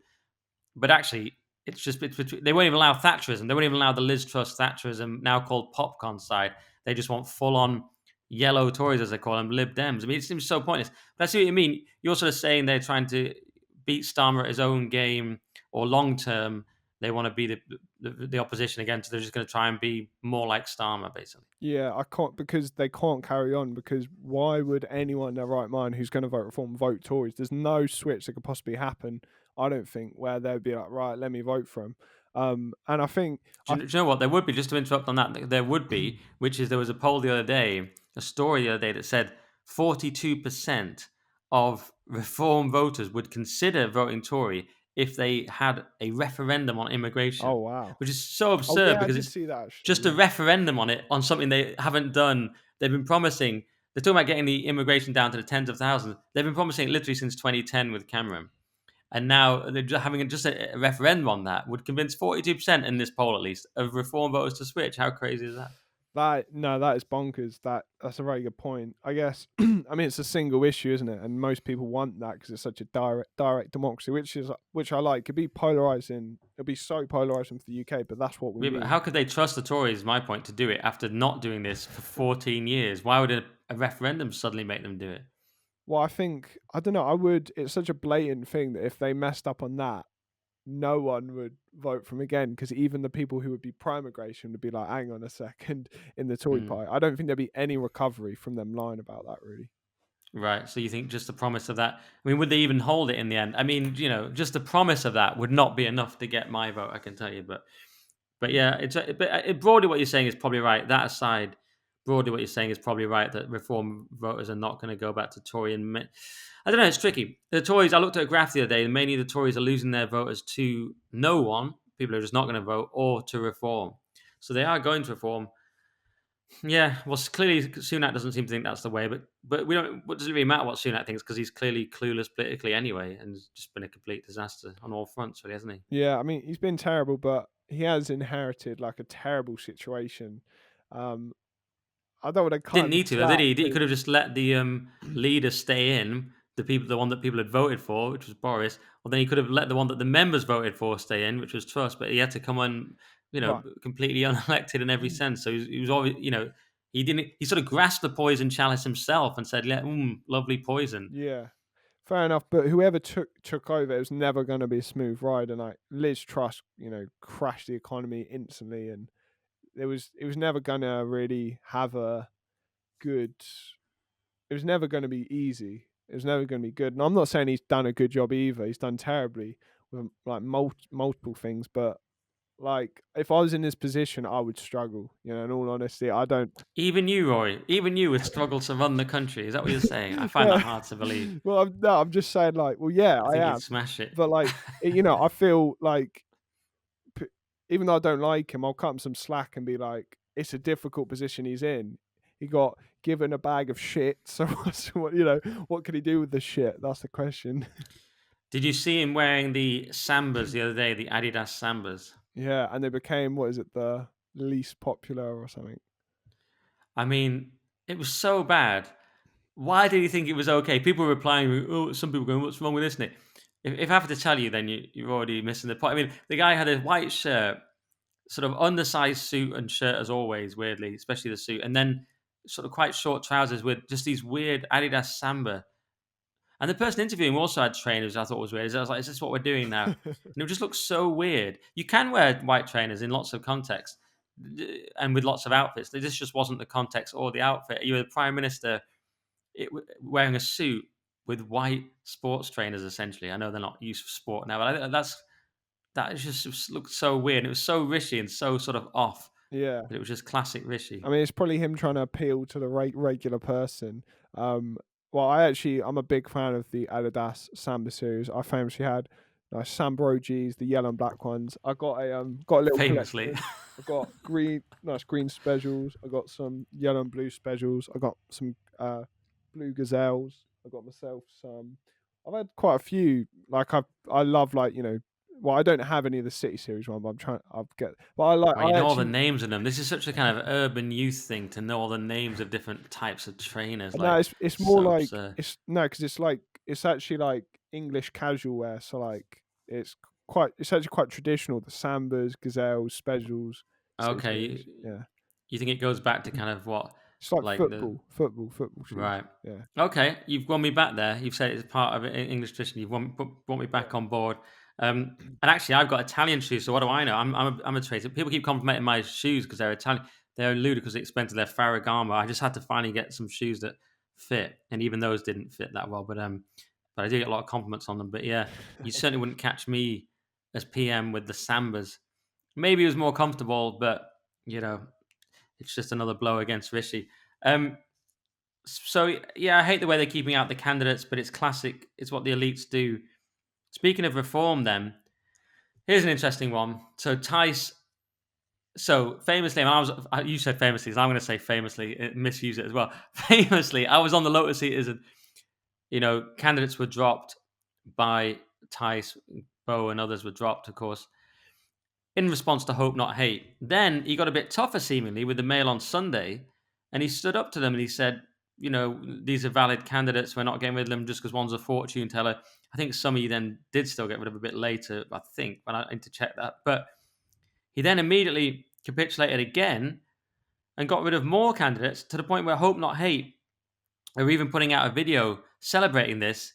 But actually, they won't even allow Thatcherism. They won't even allow the Liz Truss Thatcherism, now called Popcorn side. They just want full on yellow Tories, as they call them, Lib Dems. I mean, it seems so pointless. But I see what you mean. You're sort of saying they're trying to beat Starmer at his own game, or long term, they want to be the opposition again. So they're just going to try and be more like Starmer, basically. Yeah, I can't, because they can't carry on, because why would anyone in their right mind who's going to vote Reform vote Tories? There's no switch that could possibly happen, I don't think, where they'd be like, right, let me vote for him. And I think Do you know what? There would be, just to interrupt on that, there would be, which is there was a poll the other day, a story the other day that said 42% of Reform voters would consider voting Tory if they had a referendum on oh immigration, wow, which is so oh absurd yeah, I because did it's see that actually. just a Yeah, referendum on it, on something they haven't done. They've been promising, they're talking about getting the immigration down to the tens of thousands. They've been promising it literally since 2010 with Cameron. And now they're just having just a referendum on that would convince 42% in this poll, at least, of Reform voters to switch. How crazy is that? that is bonkers. That's a very good point. I guess I mean it's a single issue, isn't it? And most people want that because it's such a direct democracy, which I like. It'd be polarizing. It'd be so polarizing for the UK, but that's what we Yeah, but need. how could they trust the Tories, my point, to do it after not doing this for 14 years? Why would a referendum suddenly make them do it? Well, I think I don't know. I would. It's such a blatant thing that if they messed up on that, no one would vote for him again, because even the people who would be pro-migration would be like, "Hang on a second," in the Tory Hmm. party. I don't think there'd be any recovery from them lying about that. Really. Right. So you think just the promise of that? I mean, would they even hold it in the end? I mean, just the promise of that would not be enough to get my vote, I can tell you. But yeah, broadly what you're saying is probably right. That aside, broadly what you're saying is probably right that Reform voters are not going to go back to Tory. And I don't know, it's tricky. The Tories, I looked at a graph the other day, and mainly the Tories are losing their voters to no one, people are just not going to vote, or to Reform. So they are going to Reform. Yeah, well, clearly Sunak doesn't seem to think that's the way, but we don't. What does it really matter what Sunak thinks? Because he's clearly clueless politically anyway, and it's just been a complete disaster on all fronts, really, hasn't he? Yeah, I mean, he's been terrible, but he has inherited like a terrible situation. Um, I don't want to cut Didn't him need to, though, slack. did he? He 'Cause could have just let the leader stay in, the one that people had voted for, which was Boris. Or then he could have let the one that the members voted for stay in, which was Truss. But he had to come on, right. completely unelected in every sense. So he was always, he didn't. He sort of grasped the poison chalice himself and said, "Yeah, lovely poison." Yeah. Fair enough, but whoever took over, it was never going to be a smooth ride. And like Liz Truss, crashed the economy instantly, and it was never going to really have a good. It was never going to be easy. It was never going to be good. And I'm not saying he's done a good job either. He's done terribly with like multiple things. But like, if I was in this position, I would struggle. In all honesty, I don't. Even you, Rory, even you would struggle to run the country. Is that what you're saying? I find that No, hard to believe. well, no, I'm just saying, like, well, yeah, I I think am, you'd smash it. but like, I feel like, even though I don't like him, I'll cut him some slack and be like, it's a difficult position he's in. He got given a bag of shit, so what could he do with the shit? That's the question. Did you see him wearing the Sambas the other day, the Adidas Sambas? Yeah, and they became, what is it, the least popular or something? I mean, it was so bad. Why did he think it was okay? People were replying, "Oh, some people going, what's wrong with this, Nick?" If I have to tell you, then you're already missing the point. I mean, the guy had a white shirt sort of undersized suit and shirt as always, weirdly, especially the suit, and then sort of quite short trousers with just these weird Adidas Samba. And the person interviewing also had trainers I thought was weird. I was like, is this what we're doing now? And it just looks so weird. You can wear white trainers in lots of contexts and with lots of outfits. This just wasn't the context or the outfit. You were the prime minister wearing a suit with white sports trainers, essentially. I know they're not used for sport now, but that just looked so weird. And it was so Rishi and so sort of off, Yeah. but it was just classic I Rishi. mean, it's probably him trying to appeal to the regular person. Um, well, I'm a big fan of the Adidas Samba series. I famously had nice Samba OGs, the yellow and black ones. I got a little Famously. collection. I got nice green specials. I got some yellow and blue specials. I got some blue gazelles. I got myself some. I've had quite a few. Like I love like Well, I don't have any of the City series one, but I've get. But Well, you I know all the actually names of them. This is such a kind of urban youth thing to know all the names of different types of trainers. No, Like, it's more so like absurd. because it's like it's actually like English casual wear, so like it's actually quite traditional. The Sambas, Gazelles, Specials, City Okay, Series, yeah. you think it goes back to kind of what, It's like like the football shoes. right? Yeah. Okay, you've won me back there. You've said it's part of English tradition. You've brought me Yeah. back on board. And actually, I've got Italian shoes. So what do I know? I'm a traitor. People keep complimenting my shoes because they're Italian. They're ludicrously expensive. They're Ferragamo. I just had to finally get some shoes that fit, and even those didn't fit that well. But I do get a lot of compliments on them. But yeah, you certainly wouldn't catch me as PM with the Sambas. Maybe it was more comfortable, but you know, it's just another blow against Rishi. Um, so yeah, I hate the way they're keeping out the candidates, but it's classic. It's what the elites do. Speaking of reform, then here's an interesting one. So Tice. So famously, and you said famously, so I'm going to say famously, misuse it as well. Famously, I was on the Lotus Eaters, and candidates were dropped by Tice, Bow, and others were dropped, of course, in response to Hope Not Hate. Then he got a bit tougher, seemingly, with the Mail on Sunday, and he stood up to them and he said, these are valid candidates. We're not getting rid of them just because one's a fortune teller. I think some of you then did still get rid of a bit later, I think, but I need to check that. But he then immediately capitulated again and got rid of more candidates to the point where Hope Not Hate are even putting out a video celebrating this,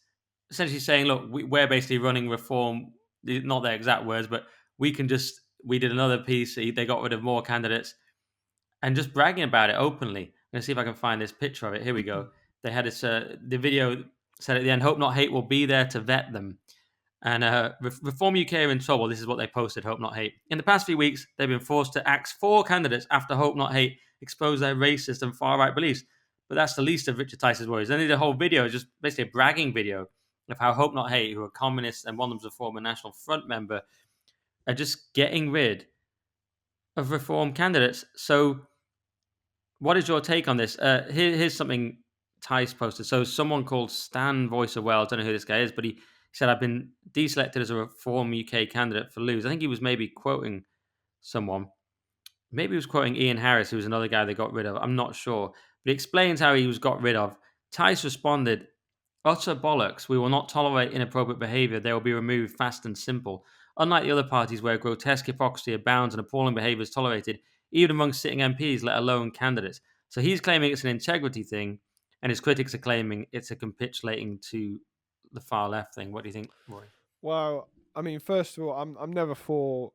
essentially saying, look, we're basically running reform, not their exact words, but we did another piece, they got rid of more candidates, and just bragging about it openly. I'm going to see if I can find this picture of it. Here we go. They had this, the video said at the end, Hope Not Hate will be there to vet them. And Reform UK are in trouble. This is what they posted, Hope Not Hate. In the past few weeks, they've been forced to axe 4 candidates after Hope Not Hate exposed their racist and far-right beliefs. But that's the least of Richard Tice's worries. Then the whole video is just basically a bragging video of how Hope Not Hate, who are communists and one of them's a former National Front member, are just getting rid of Reform candidates. So what is your take on this? Here's something Tice posted. So someone called Stan Voice of Wales, I don't know who this guy is, but he said, I've been deselected as a Reform UK candidate for Lose. I think he was maybe quoting someone. Maybe he was quoting Ian Harris, who was another guy they got rid of. I'm not sure. But he explains how he was got rid of. Tice responded, utter bollocks. We will not tolerate inappropriate behaviour. They will be removed fast and simple. Unlike the other parties where grotesque hypocrisy abounds and appalling behaviour is tolerated, even among sitting MPs, let alone candidates. So he's claiming it's an integrity thing, and his critics are claiming it's a capitulating to the far left thing. What do you think, Rory? Well, I mean, first of all, I'm never for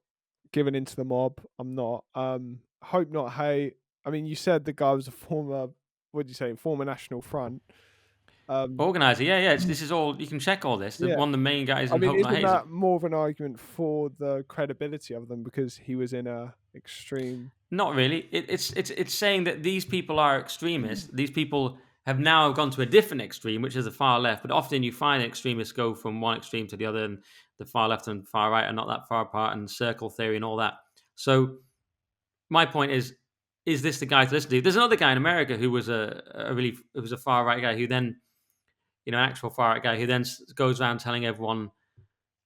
giving into the mob. I'm not. Hope Not Hate. I mean, you said the guy was a former. What did you say? Former National Front. Um, Organizer, yeah. This is all, you can check all this. yeah. One of the main guys I in mean, Hope Not isn't Hate is that more of an argument for the credibility of them because he was in a extreme? not really. It's saying that these people are extremists. These people have now gone to a different extreme, which is the far left. But often you find extremists go from one extreme to the other, and the far left and far right are not that far apart, and circle theory and all that. So my point is this the guy to listen to? There's another guy in America who was who was a far right guy who then, an actual far right guy who then goes around telling everyone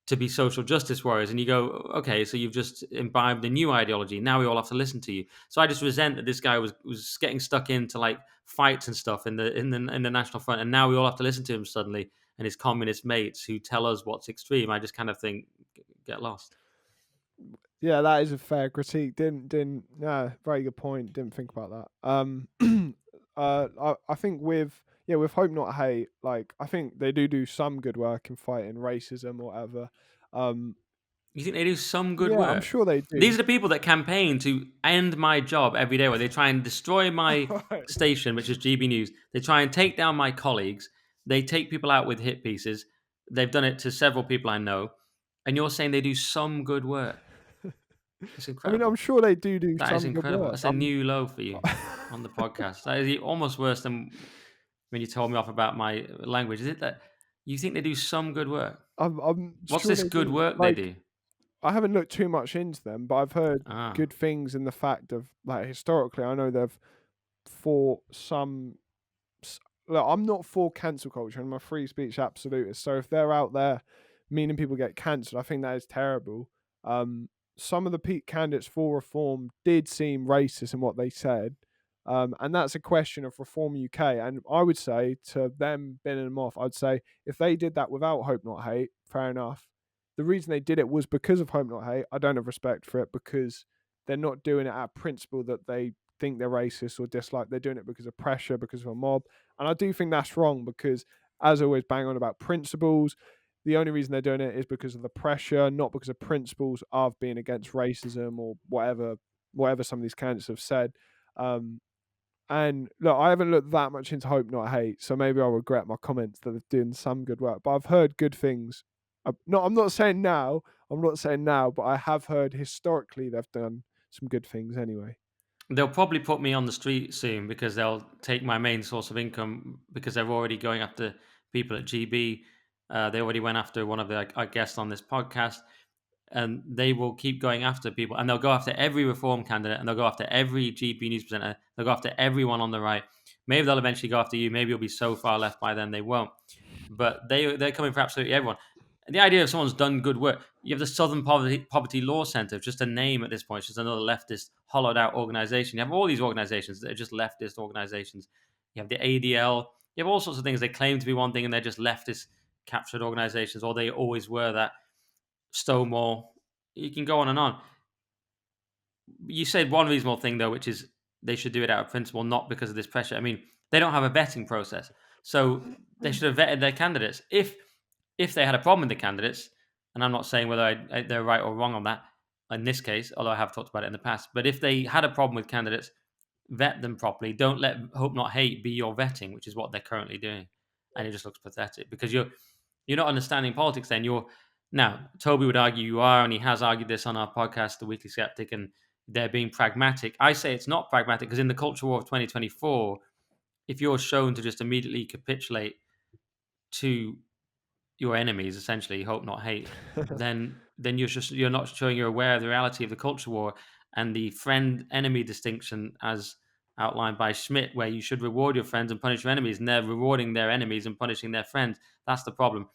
to be social justice warriors, and you go, okay, so you've just imbibed a new ideology. Now we all have to listen to you. So I just resent that this guy was getting stuck into like fights and stuff in the National Front, and now we all have to listen to him suddenly and his communist mates who tell us what's extreme. I just kind of think, get lost. Yeah, that is a fair critique. Didn't no, very good point. Didn't think about that. I think with with Hope Not Hate, like I think they do some good work in fighting racism or whatever. Um, You think they do some good yeah, I'm work? sure they These do. are the people that campaign to end my job every day, where they try and destroy my Right. station, which is GB News. They try and take down my colleagues. They take people out with hit pieces. They've done it to several people I know. And you're saying they do some good work. It's I mean, I'm incredible. sure they do That is some good incredible. work. That's a new low for you on the podcast. That is almost worse than when you told me off about my language. Is it that you think they do some good work? I'm What's sure this they good do. work they Like, do? I haven't looked too much into them, but I've heard Ah. good things in the fact of like historically. I know they've fought some s- look, I'm not for cancel culture and I'm a free speech absolutist. So if they're out there meaning people get cancelled, I think that is terrible. Um, some of the peak candidates for reform did seem racist in what they said. And that's a question of Reform UK. And I would say to them binning them off, I'd say if they did that without Hope Not Hate, fair enough. The reason they did it was because of Hope Not Hate. I don't have respect for it because they're not doing it out of principle that they think they're racist or dislike. They're doing it because of pressure, because of a mob. And I do think that's wrong because, as always, bang on about principles. The only reason they're doing it is because of the pressure, not because of principles of being against racism or whatever some of these candidates have said. Um, and look, I haven't looked that much into Hope Not Hate, so maybe I'll regret my comments that they're doing some good work. But I've heard good things. I'm not saying now. I'm not saying now, but I have heard historically they've done some good things anyway. They'll probably put me on the street soon because they'll take my main source of income because they're already going after people at GB. They already went after one of the our guests on this podcast, and they will keep going after people, and they'll go after every reform candidate, and they'll go after every GP news presenter. They'll go after everyone on the right. Maybe they'll eventually go after you. Maybe you'll be so far left by then they won't. But they're coming for absolutely everyone. And the idea of someone's done good work. You have the Southern Poverty Law Centre, just a name at this point. It's just another leftist, hollowed out organization. You have all these organizations that are just leftist organizations. You have the ADL. You have all sorts of things. They claim to be one thing and they're just leftist captured organizations, or they always were that. Stonewall. You can go on and on. You said one reasonable thing though, which is they should do it out of principle, not because of this pressure. I mean, they don't have a vetting process, so they should have vetted their candidates. If they had a problem with the candidates, and I'm not saying whether they're right or wrong on that in this case, although I have talked about it in the past. But if they had a problem with candidates, vet them properly. Don't let Hope Not Hate be your vetting, which is what they're currently doing, and it just looks pathetic because you're not understanding politics. Then you're now Toby would argue you are, and he has argued this on our podcast, The Weekly Skeptic, and they're being pragmatic. I say it's not pragmatic because in the culture war of 2024, if you're shown to just immediately capitulate to your enemies, essentially, hope not hate, then you're not showing you're aware of the reality of the culture war and the friend enemy distinction as outlined by Schmidt, where you should reward your friends and punish your enemies, and they're rewarding their enemies and punishing their friends. That's the problem.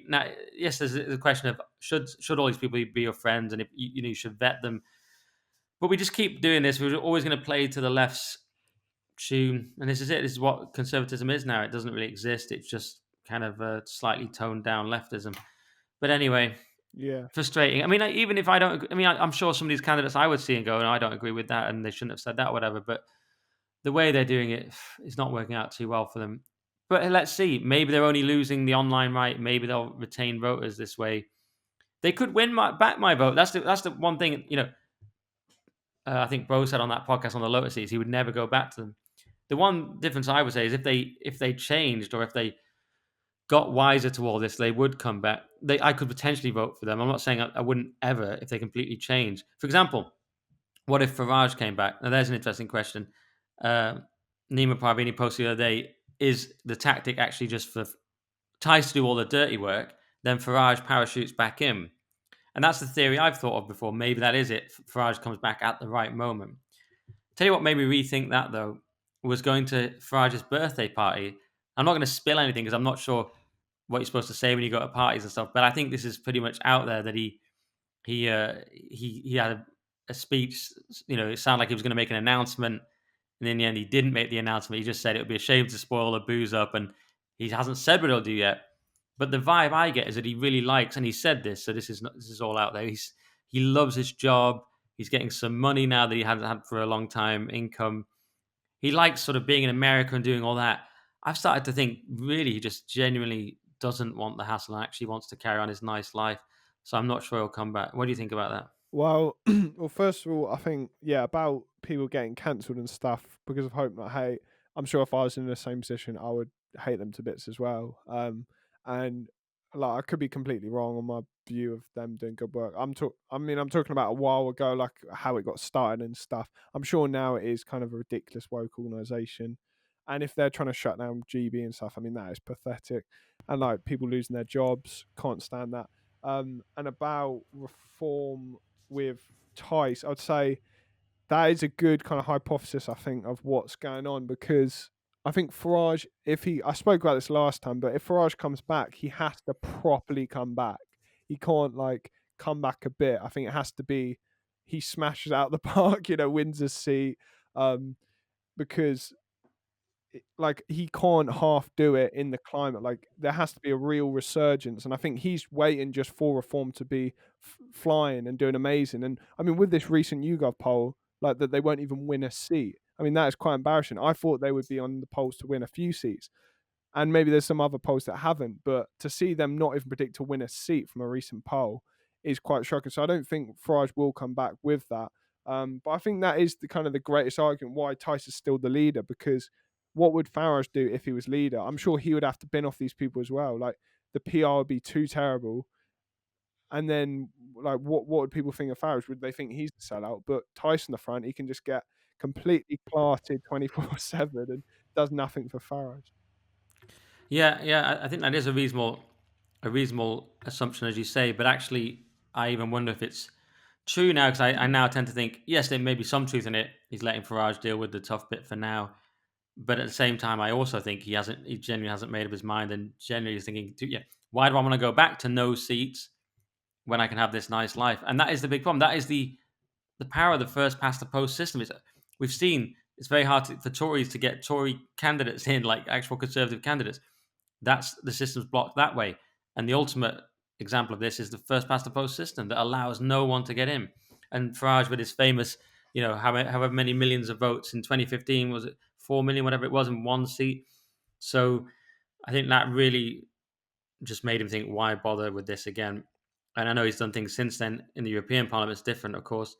Now, yes, there's a question of should all these people be your friends, and if you should vet them. But we just keep doing this. We're always going to play to the left's tune, and this is it. This is what conservatism is now. It doesn't really exist. It's just kind of a slightly toned down leftism. But anyway, Yeah. frustrating. I mean, even if I don't, I mean, I'm sure some of these candidates I would see and go, no, I don't agree with that, and they shouldn't have said that, or whatever. But the way they're doing it is not working out too well for them. But let's see. Maybe they're only losing the online right. Maybe they'll retain voters this way. They could win back my vote. That's the one thing. I think Bro said on that podcast on the Lotus Seeds he would never go back to them. The one difference I would say is if they changed or if they got wiser to all this, they would come back. I could potentially vote for them. I'm not saying I wouldn't ever if they completely change. For example, what if Farage came back? Now, there's an interesting question. Uh, Nima Parvini posted the other day: is the tactic actually just for Tice to do all the dirty work? Then Farage parachutes back in, and that's the theory I've thought of before. Maybe that is it. Farage comes back at the right moment. Tell you what made me rethink that though was going to Farage's birthday party. I'm not going to spill anything because I'm not sure what you're supposed to say when you go to parties and stuff. But I think this is pretty much out there that he had a speech. It sounded like he was going to make an announcement, and in the end, he didn't make the announcement. He just said it would be a shame to spoil the booze up, and he hasn't said what he'll do yet. But the vibe I get is that he really likes, and he said this, so this is all out there. He loves his job. He's getting some money now that he hasn't had for a long time, income. He likes sort of being in America and doing all that. I've started to think really he just genuinely doesn't want the hassle and actually wants to carry on his nice life. So I'm not sure he'll come back. What do you think about that? Well, well, first of all, I think about people getting cancelled and stuff because of hope, not hate. I'm sure if I was in the same position, I would hate them to bits as well. And like I could be completely wrong on my view of them doing good work. I'm talking about a while ago, like how it got started and stuff. I'm sure now it is kind of a ridiculous woke organisation, and if they're trying to shut down GB and stuff, I mean that is pathetic. And like people losing their jobs, can't stand that. And about reform with Tice, I'd say that is a good kind of hypothesis, I think, of what's going on because I think Farage, I spoke about this last time, but if Farage comes back, he has to properly come back. He can't like come back a bit. I think it has to be he smashes out the park, wins a seat, because like he can't half do it in the climate. Like there has to be a real resurgence, and I think he's waiting just for reform to be flying and doing amazing. And I mean, with this recent YouGov poll, like that they won't even win a seat. I mean, that is quite embarrassing. I thought they would be on the polls to win a few seats, and maybe there's some other polls that haven't. But to see them not even predict to win a seat from a recent poll is quite shocking. So I don't think Farage will come back with that. But I think that is the kind of the greatest argument why Tice is still the leader because what would Farage do if he was leader? I'm sure he would have to bin off these people as well. Like the PR would be too terrible. And then like what would people think of Farage? Would they think he's the sellout? But Tyson the front, he can just get completely clarted 24/7 and does nothing for Farage. Yeah, yeah, I think that is a reasonable assumption, as you say. But actually, I even wonder if it's true now because I now tend to think yes, there may be some truth in it. He's letting Farage deal with the tough bit for now, but at the same time, I also think he genuinely hasn't made up his mind, and genuinely is thinking, yeah, why do I want to go back to no seats when I can have this nice life? And that is the big problem. That is the power of the first past the post system. Is we've seen it's very hard for Tories to get Tory candidates in, like actual Conservative candidates. That's the system's blocked that way. And the ultimate example of this is the first past the post system that allows no one to get in. And Farage with his famous, however many millions of votes in 2015, was it 4 million, whatever it was, in one seat. So I think that really just made him think, why bother with this again? And I know he's done things since then in the European Parliament. It's different, of course.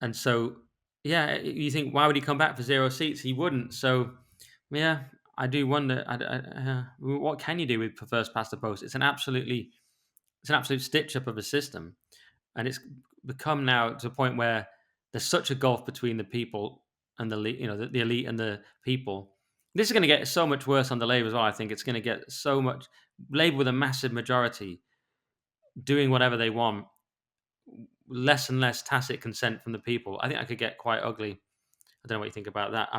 And so, yeah, you think, why would he come back for 0 seats? He wouldn't. So, yeah, I do wonder. What can you do with first past the post? It's an absolute stitch up of a system, and it's become now to a point where there's such a gulf between the people and the elite and the people. This is going to get so much worse on the Labour as well. I think it's going to get so much Labour with a massive majority doing whatever they want, less and less tacit consent from the people. I think that could get quite ugly. I don't know what you think about that.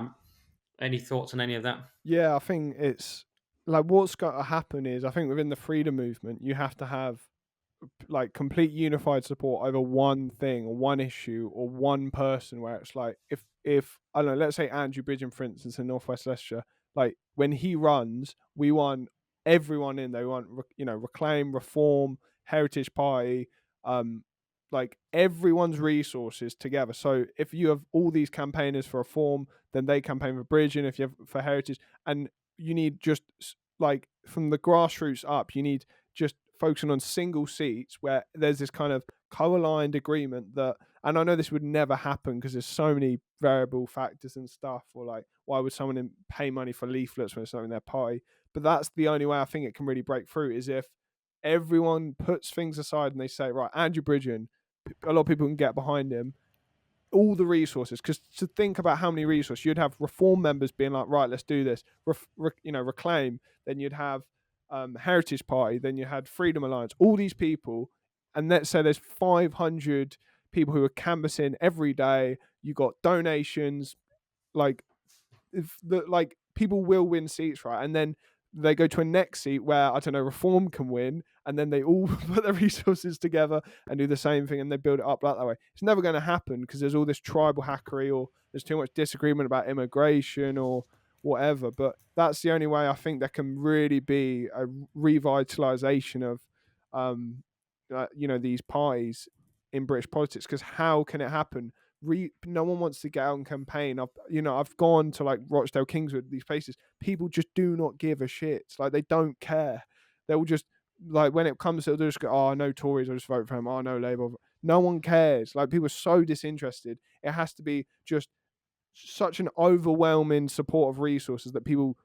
Any thoughts on any of that? Yeah, I think it's like what's got to happen is I think within the freedom movement you have to have like complete unified support over one thing or one issue or one person where it's like if I don't know, let's say Andrew Bridgen for instance in Northwest Leicestershire, like when he runs we want everyone in, they want Reclaim, Reform, Heritage Party, um like everyone's resources together. So if you have all these campaigners for Reform, then they campaign for Bridgen. If you have for Heritage, and you need just like from the grassroots up, you need just focusing on single seats where there's this kind of co-aligned agreement that, and I know this would never happen because there's so many variable factors and stuff, or like why would someone pay money for leaflets when it's not in their party? But that's the only way I think it can really break through is if everyone puts things aside and they say, right, Andrew Bridgen, a lot of people can get behind him, all the resources, because to think about how many resources you'd have, Reform members being like, right, let's do this, Reclaim, then you'd have Heritage Party, then you had Freedom Alliance, all these people, and let's say there's 500 people who are canvassing every day. You got donations, like like people will win seats, right? And then they go to a next seat where I don't know, Reform can win, and then they all put their resources together and do the same thing, and they build it up like that way. It's never going to happen because there's all this tribal hackery, or there's too much disagreement about immigration or whatever. But that's the only way I think there can really be a revitalization of, these parties. in British politics, because how can it happen? No one wants to get out and campaign. I've gone to like Rochdale, Kingswood, these places. People just do not give a shit. Like they don't care. They'll just like when it comes to, they'll just go, oh, no Tories, I'll just vote for him. Oh, no Labour. No one cares. Like people are so disinterested. It has to be just such an overwhelming support of resources that people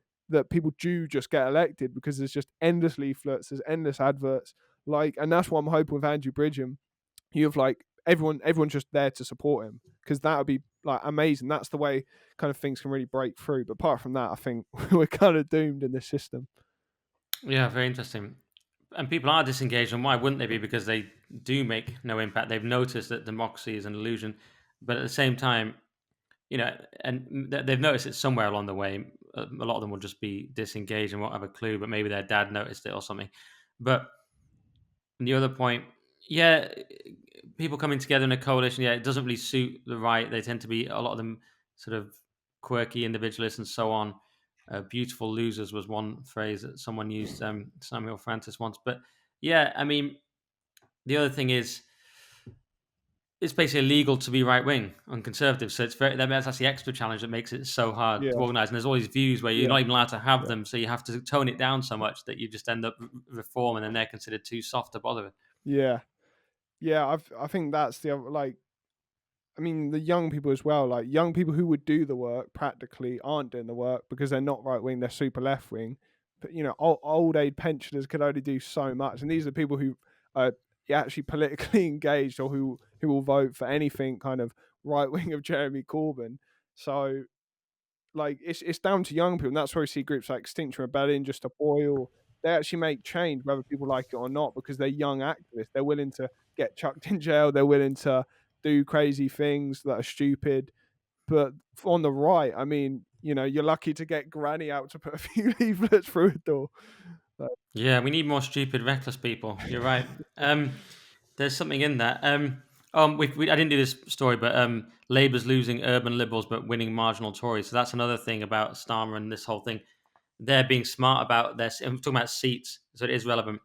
do just get elected, because there's just endless leaflets, there's endless adverts, like, and that's what I'm hoping with Andrew Bridgham. You have like everyone's just there to support him, because that would be like amazing. That's the way kind of things can really break through. But apart from that, I think we're kind of doomed in this system. Yeah, very interesting. And people are disengaged, and why wouldn't they be? Because they do make no impact. They've noticed that democracy is an illusion, but at the same time, and they've noticed it somewhere along the way. A lot of them will just be disengaged and won't have a clue, but maybe their dad noticed it or something. But the other point, yeah, people coming together in a coalition, yeah, it doesn't really suit the right. They tend to be, a lot of them, sort of quirky individualists and so on. Beautiful losers was one phrase that someone used, Samuel Francis once. But yeah, I mean, the other thing is, it's basically illegal to be right wing and conservative. So that's the extra challenge that makes it so hard to Yeah, organise. And there's all these views where you're yeah, not even allowed to have yeah, them, so you have to tone it down so much that you just end up reform, and then they're considered too soft to bother with. yeah, yeah. I think that's the other, like, I mean, the young people as well, like young people who would do the work practically aren't doing the work because they're not right wing, they're super left wing. But old age pensioners can only do so much, and these are people who are actually politically engaged, or who will vote for anything kind of right wing of Jeremy Corbyn. So like it's down to young people, and that's where we see groups like Extinction Rebellion just to boil. They actually make change whether people like it or not, because they're young activists. They're willing to get chucked in jail. They're willing to do crazy things that are stupid. But on the right, I mean, you're lucky to get Granny out to put a few leaflets through a door. So, Yeah, we need more stupid, reckless people. You're right. There's something in that. I didn't do this story, but Labour's losing urban liberals but winning marginal Tories. So that's another thing about Starmer and this whole thing. They're being smart about this. I'm talking about seats, so it is relevant.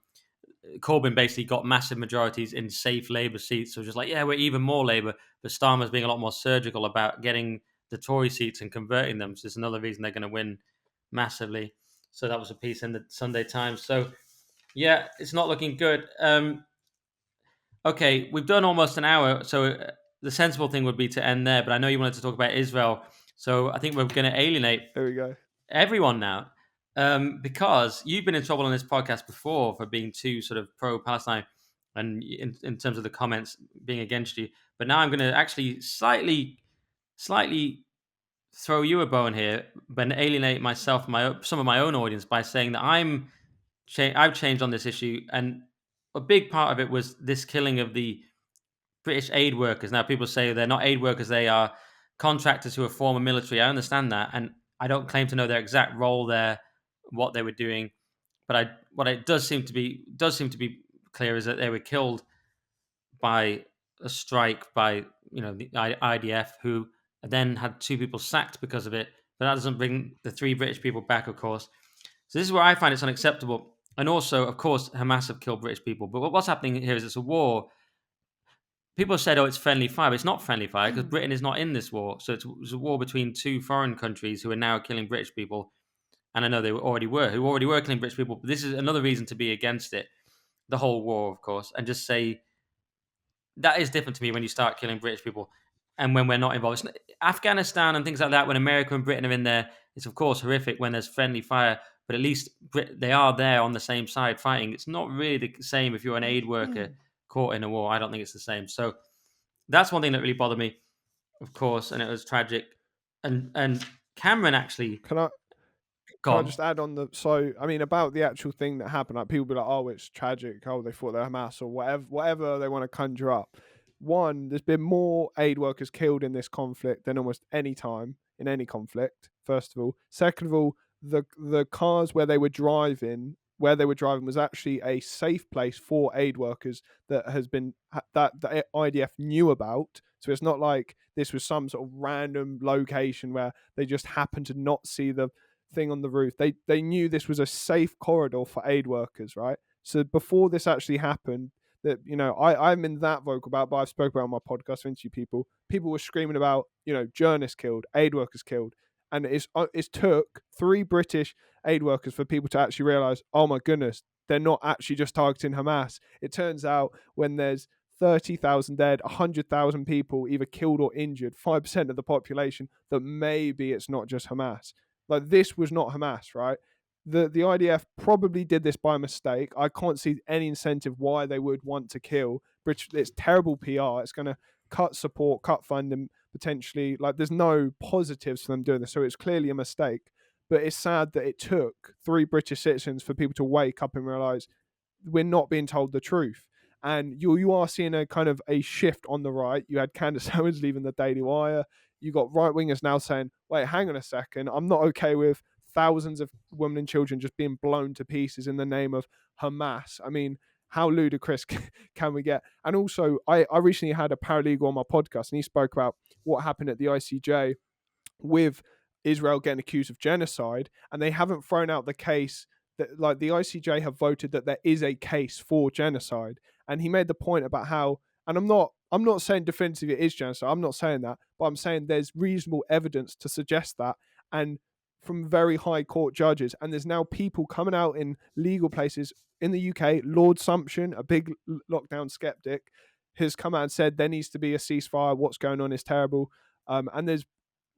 Corbyn basically got massive majorities in safe Labour seats. So just like, yeah, we're even more Labour. But Starmer's being a lot more surgical about getting the Tory seats and converting them. So it's another reason they're going to win massively. So that was a piece in the Sunday Times. So yeah, it's not looking good. Okay, we've done almost an hour. So the sensible thing would be to end there. But I know you wanted to talk about Israel. So I think we're going to alienate there we go. everyone now, because you've been in trouble on this podcast before for being too sort of pro-Palestine, and in terms of the comments being against you. But now I'm going to actually slightly throw you a bone here, but alienate myself, some of my own audience, by saying that I've changed on this issue, and a big part of it was this killing of the British aid workers. Now, people say they're not aid workers; they are contractors who are former military. I understand that, and I don't claim to know their exact role there, what they were doing. But what it does seem to be clear is that they were killed by a strike by the IDF, who then had two people sacked because of it. But that doesn't bring the three British people back, of course. So this is where I find it's unacceptable. And also, of course, Hamas have killed British people. But what's happening here is it's a war. People have said, oh, it's friendly fire. But it's not friendly fire because Britain is not in this war. So it's a war between two foreign countries who are now killing British people. And I know who already were killing British people. But this is another reason to be against it. The whole war, of course. And just say, that is different to me when you start killing British people and when we're not involved. Afghanistan and things like that, when America and Britain are in there, it's of course horrific when there's friendly fire, but at least they are there on the same side fighting. It's not really the same if you're an aid worker caught in a war. I don't think it's the same. So that's one thing that really bothered me, of course, and it was tragic. And Cameron actually Can I Can I gone. just add on so I mean, about the actual thing that happened, like people be like, oh, it's tragic, oh, they thought they were Hamas, or whatever they want to conjure up. One, there's been more aid workers killed in this conflict than almost any time in any conflict, first of all. Second of all, the cars where they were driving was actually a safe place for aid workers that the IDF knew about. So it's not like this was some sort of random location where they just happened to not see the thing on the roof. They knew this was a safe corridor for aid workers, right? So before this actually happened, that, I'm in that vocal about, but I've spoken about on my podcast, interview people. People were screaming about, journalists killed, aid workers killed, and it's took 3 British aid workers for people to actually realize, oh my goodness, they're not actually just targeting Hamas. It turns out when there's 30,000 dead, 100,000 people either killed or injured, 5% of the population, that maybe it's not just Hamas. Like, this was not Hamas, right? The IDF probably did this by mistake. I can't see any incentive why they would want to kill British. It's terrible PR. It's going to cut support, cut funding, potentially. Like, there's no positives for them doing this. So it's clearly a mistake. But it's sad that it took 3 British citizens for people to wake up and realize we're not being told the truth. And you are seeing a kind of a shift on the right. You had Candace Owens leaving the Daily Wire. You got right wingers now saying, wait, hang on a second. I'm not okay with thousands of women and children just being blown to pieces in the name of Hamas. I mean, how ludicrous can we get? And also, I recently had a paralegal on my podcast, and he spoke about what happened at the ICJ with Israel getting accused of genocide, and they haven't thrown out the case that, like, the ICJ have voted that there is a case for genocide. And he made the point about how, and I'm not saying definitively it is genocide. I'm not saying that, but I'm saying there's reasonable evidence to suggest that, and from very high court judges. And there's now people coming out in legal places in the UK. Lord Sumption, a big lockdown skeptic, has come out and said there needs to be a ceasefire. What's going on is terrible. And there's,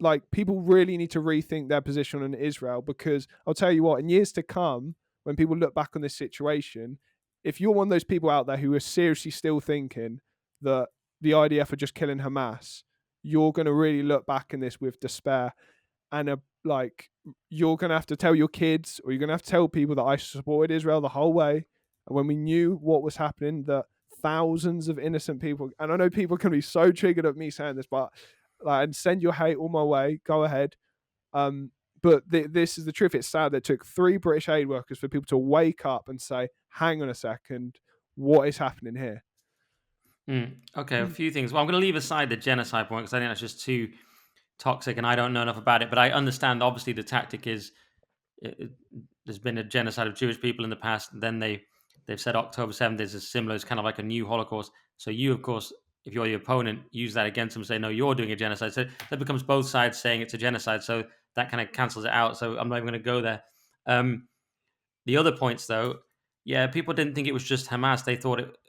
like, people really need to rethink their position on Israel, because I'll tell you what, in years to come, when people look back on this situation, if you're one of those people out there who are seriously still thinking that the IDF are just killing Hamas, you're going to really look back in this with despair, and like, you're going to have to tell your kids, or you're going to have to tell people that I supported Israel the whole way, and when we knew what was happening, that thousands of innocent people, and I know people can be so triggered at me saying this, but like, and send your hate all my way, go ahead. But this is the truth. It's sad that it took 3 British aid workers for people to wake up and say, hang on a second, what is happening here? Okay, a few things. Well, I'm going to leave aside the genocide point because I think that's just too toxic, and I don't know enough about it. But I understand, obviously, the tactic is there's been a genocide of Jewish people in the past, and then they've said October 7th is a similar, it's kind of like a new Holocaust. So you, of course, if you're the opponent, use that against them, say, no, you're doing a genocide. So that becomes both sides saying it's a genocide. So that kind of cancels it out. So I'm not even going to go there. The other points, though, yeah, people didn't think it was just Hamas.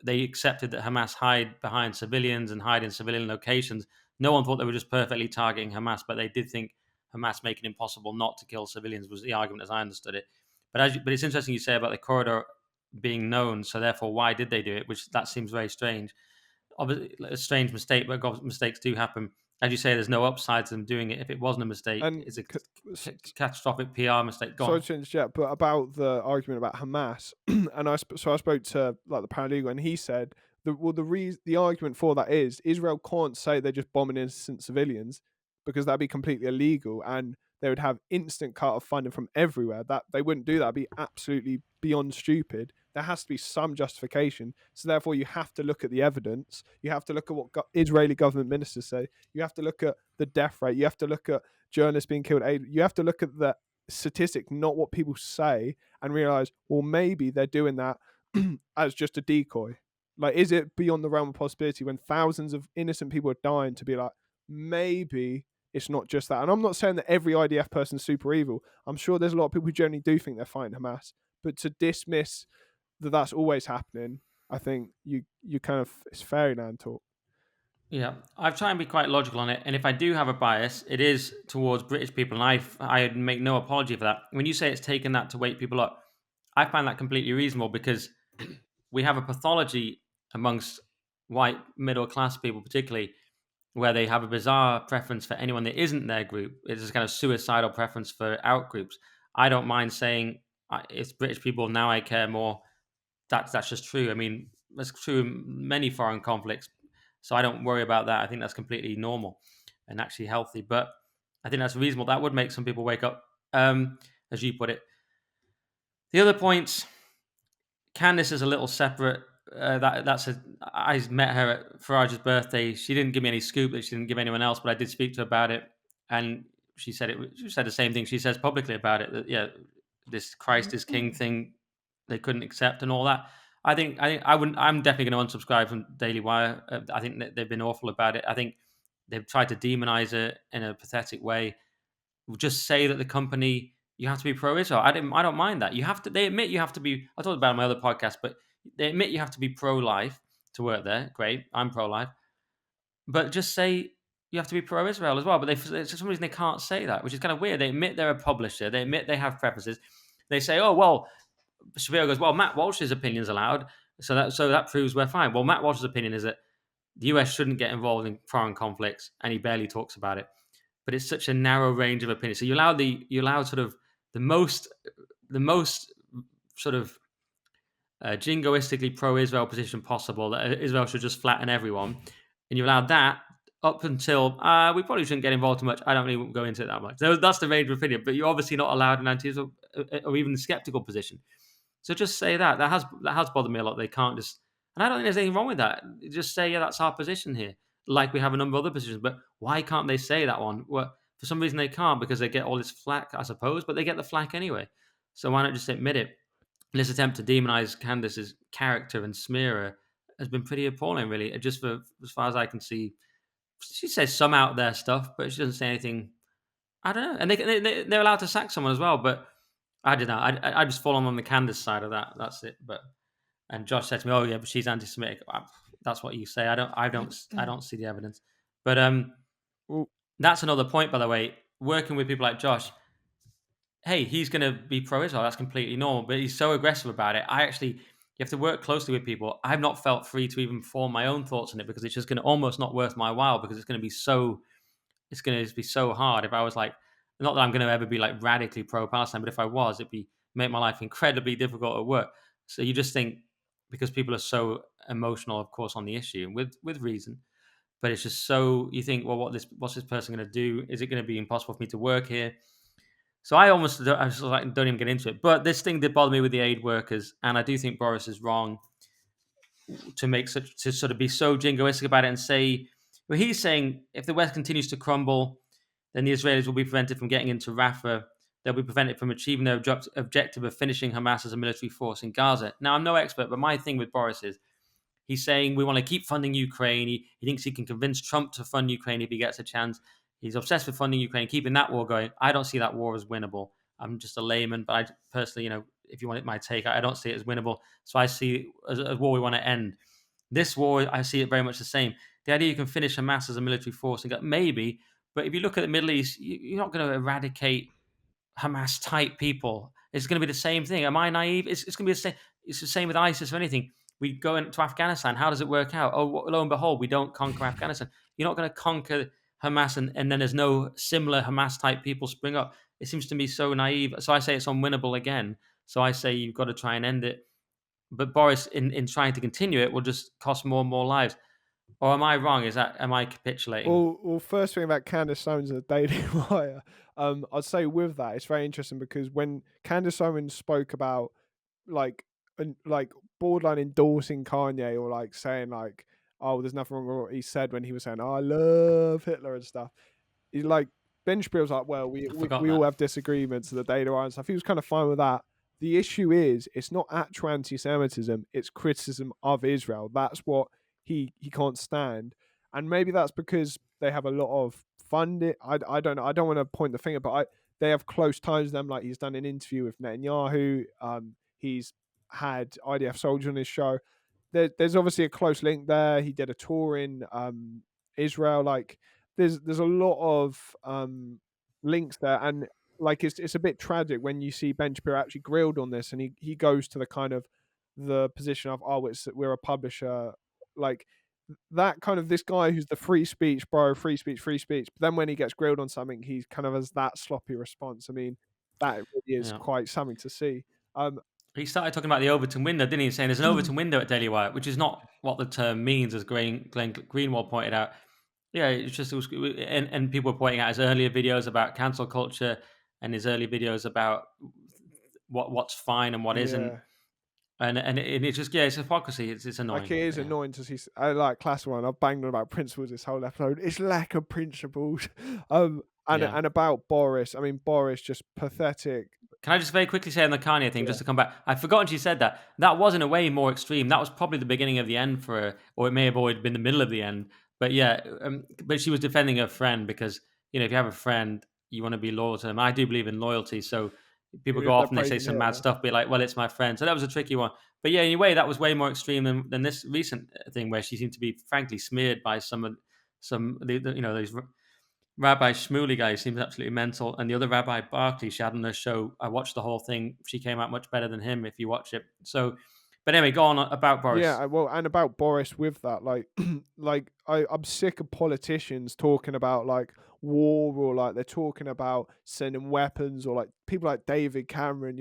They accepted that Hamas hide behind civilians and hide in civilian locations. No one thought they were just perfectly targeting Hamas, but they did think Hamas making it impossible not to kill civilians was the argument, as I understood it. But it's interesting you say about the corridor being known. So therefore, why did they do it? Which that seems very strange. Obviously, a strange mistake, but mistakes do happen. As you say, there's no upside to them doing it. If it wasn't a mistake, And it's a catastrophic PR mistake. Go sorry on. to interject, but about the argument about Hamas, and I spoke to, like, the paralegal, and he said the argument for that is Israel can't say they're just bombing innocent civilians, because that'd be completely illegal, and they would have instant cut of funding from everywhere. That they wouldn't do that. It'd be absolutely beyond stupid. There has to be some justification. So therefore, you have to look at the evidence. You have to look at what Israeli government ministers say. You have to look at the death rate. You have to look at journalists being killed. You have to look at the statistic, not what people say, and realize, well, maybe they're doing that as just a decoy. Like, is it beyond the realm of possibility when thousands of innocent people are dying to be like, maybe it's not just that? And I'm not saying that every IDF person's super evil. I'm sure there's a lot of people who generally do think they're fighting Hamas, but to dismiss that that's always happening, I think you kind of, it's fairyland talk. Yeah, I've tried and be quite logical on it, and if I do have a bias, it is towards British people, and I make no apology for that. When you say it's taken that to wake people up, I find that completely reasonable because we have a pathology amongst white middle class people, particularly, where they have a bizarre preference for anyone that isn't their group. It's this kind of suicidal preference for out groups. I don't mind saying it's British people now I care more. That's just true. I mean, that's true in many foreign conflicts. So I don't worry about that. I think that's completely normal and actually healthy. But I think that's reasonable. That would make some people wake up, as you put it. The other points, Candice is a little separate. I met her at Farage's birthday. She didn't give me any scoop that she didn't give anyone else, but I did speak to her about it, and she said it. She said the same thing she says publicly about it. That, yeah, this Christ is King thing they couldn't accept and all that. I think I wouldn't. I'm definitely going to unsubscribe from Daily Wire. I think that they've been awful about it. I think they've tried to demonize it in a pathetic way. Just say that the company you have to be pro-Israel. I don't mind that. You have to. They admit you have to be. I talked about it in my other podcast, but they admit you have to be pro-life to work there. Great, I'm pro-life, but just say you have to be pro-Israel as well. But for some reason they can't say that, which is kind of weird. They admit they're a publisher. They admit they have preferences. They say, oh well, Shapiro goes, well, Matt Walsh's opinion is allowed, so that proves we're fine. Well, Matt Walsh's opinion is that the US shouldn't get involved in foreign conflicts, and he barely talks about it. But it's such a narrow range of opinions. So you allow sort of the most the most sort of jingoistically pro-Israel position possible, that Israel should just flatten everyone, and you allowed that up until we probably shouldn't get involved too much. I don't really go into it that much. So that's the range of opinion. But you're obviously not allowed an anti-Israel or even skeptical position. So just say that. That has bothered me a lot. They can't just, and I don't think there's anything wrong with that. Just say, yeah, that's our position here. Like we have a number of other positions, but why can't they say that one? Well, for some reason they can't because they get all this flack, I suppose, but they get the flack anyway. So why not just admit it? This attempt to demonize Candace's character and smear her has been pretty appalling, really. Just for as far as I can see, she says some out there stuff, but she doesn't say anything. I don't know, and they're allowed to sack someone as well, but I don't know. I just fall on the Candace side of that. That's it. But and Josh said to me, "Oh yeah, but she's anti-Semitic." That's what you say. I don't see the evidence. But Well, that's another point, by the way. Working with people like Josh, hey, he's going to be pro-Israel. That's completely normal. But he's so aggressive about it. You have to work closely with people. I've not felt free to even form my own thoughts on it because it's just going to almost not worth my while because it's going to be so hard. If I was like, not that I'm going to ever be like radically pro-Palestine, but if I was, it'd be make my life incredibly difficult at work. So you just think because people are so emotional, of course, on the issue with reason, but it's just so you think, well, what's this person going to do? Is it going to be impossible for me to work here? So I was like, don't even get into it. But this thing did bother me with the aid workers, and I do think Boris is wrong to sort of be so jingoistic about it and say, well, he's saying if the West continues to crumble, then the Israelis will be prevented from getting into Rafah. They'll be prevented from achieving their objective of finishing Hamas as a military force in Gaza. Now, I'm no expert, but my thing with Boris is he's saying we want to keep funding Ukraine. He thinks he can convince Trump to fund Ukraine if he gets a chance. He's obsessed with funding Ukraine, keeping that war going. I don't see that war as winnable. I'm just a layman, but I personally, if you want my take, I don't see it as winnable. So I see it as a war we want to end. This war, I see it very much the same. The idea you can finish Hamas as a military force and go, maybe, but if you look at the Middle East, you're not going to eradicate Hamas type people. It's going to be the same thing. Am I naive? It's going to be the same. It's the same with ISIS or anything. We go into Afghanistan. How does it work out? Oh, lo and behold, we don't conquer Afghanistan. You're not going to conquer Hamas and then there's no similar Hamas type people spring up. It seems to me so naive. So I say it's unwinnable again. So I say you've got to try and end it. But Boris, in trying to continue it, will just cost more and more lives. Or am I wrong? Am I capitulating? well, first thing about Candace Owens and the Daily Wire, I'd say with that, it's very interesting because when Candace Owens spoke about like like borderline endorsing Kanye or like saying like, oh, there's nothing wrong with what he said when he was saying, oh, I love Hitler and stuff. He's like Ben Shapiro's like, well, I forgot we all that. have disagreements, the Daily Wire and stuff. He was kind of fine with that. The issue is, it's not actual anti-Semitism; it's criticism of Israel. That's what he can't stand, and maybe that's because they have a lot of funding. I don't know. I don't want to point the finger, but they have close ties with them. Like he's done an interview with Netanyahu. He's had IDF soldiers on his show. There's obviously a close link there. He did a tour in Israel. Like there's a lot of links there, and like it's a bit tragic when you see Ben Shapiro actually grilled on this, and he goes to the kind of the position of, oh, we're a publisher, like that kind of this guy who's the free speech bro, free speech, free speech. But then when he gets grilled on something, he kind of has that sloppy response. I mean, that really is Yeah. quite something to see. He started talking about the Overton window, didn't he? Saying there's an Overton window at Daily Wire, which is not what the term means, as Glenn Greenwald pointed out. Yeah, and people were pointing out his earlier videos about cancel culture and his earlier videos about what's fine and what isn't, Yeah. and it's just it's hypocrisy. It's Like annoying. it is But yeah, annoying to see. I like class one. I've banged on about principles this whole episode. It's lack of principles. Um, yeah, and about Boris. I mean, Boris just pathetic. Can I just very quickly say on the Kanye thing, just Yeah. to come back? I've forgotten she said that. That was in a way more extreme. That was probably the beginning of the end for her, or it may have already been the middle of the end. But yeah, but she was defending her friend because if you have a friend, you want to be loyal to them. I do believe in loyalty, so people Even go if they're off and they say praising some mad Hitler. stuff, be like, "Well, it's my friend." So that was a tricky one. But yeah, in a way, that was way more extreme than this recent thing where she seemed to be frankly smeared by those Rabbi Shmuley guy seems absolutely mental, and the other Rabbi Barkley she had on her show. I watched the whole thing. She came out much better than him if you watch it. So, but anyway, go on about Yeah, Boris. well, and about Boris with that, like, like I'm sick of politicians talking about like war, or like they're talking about sending weapons, or like people like David Cameron,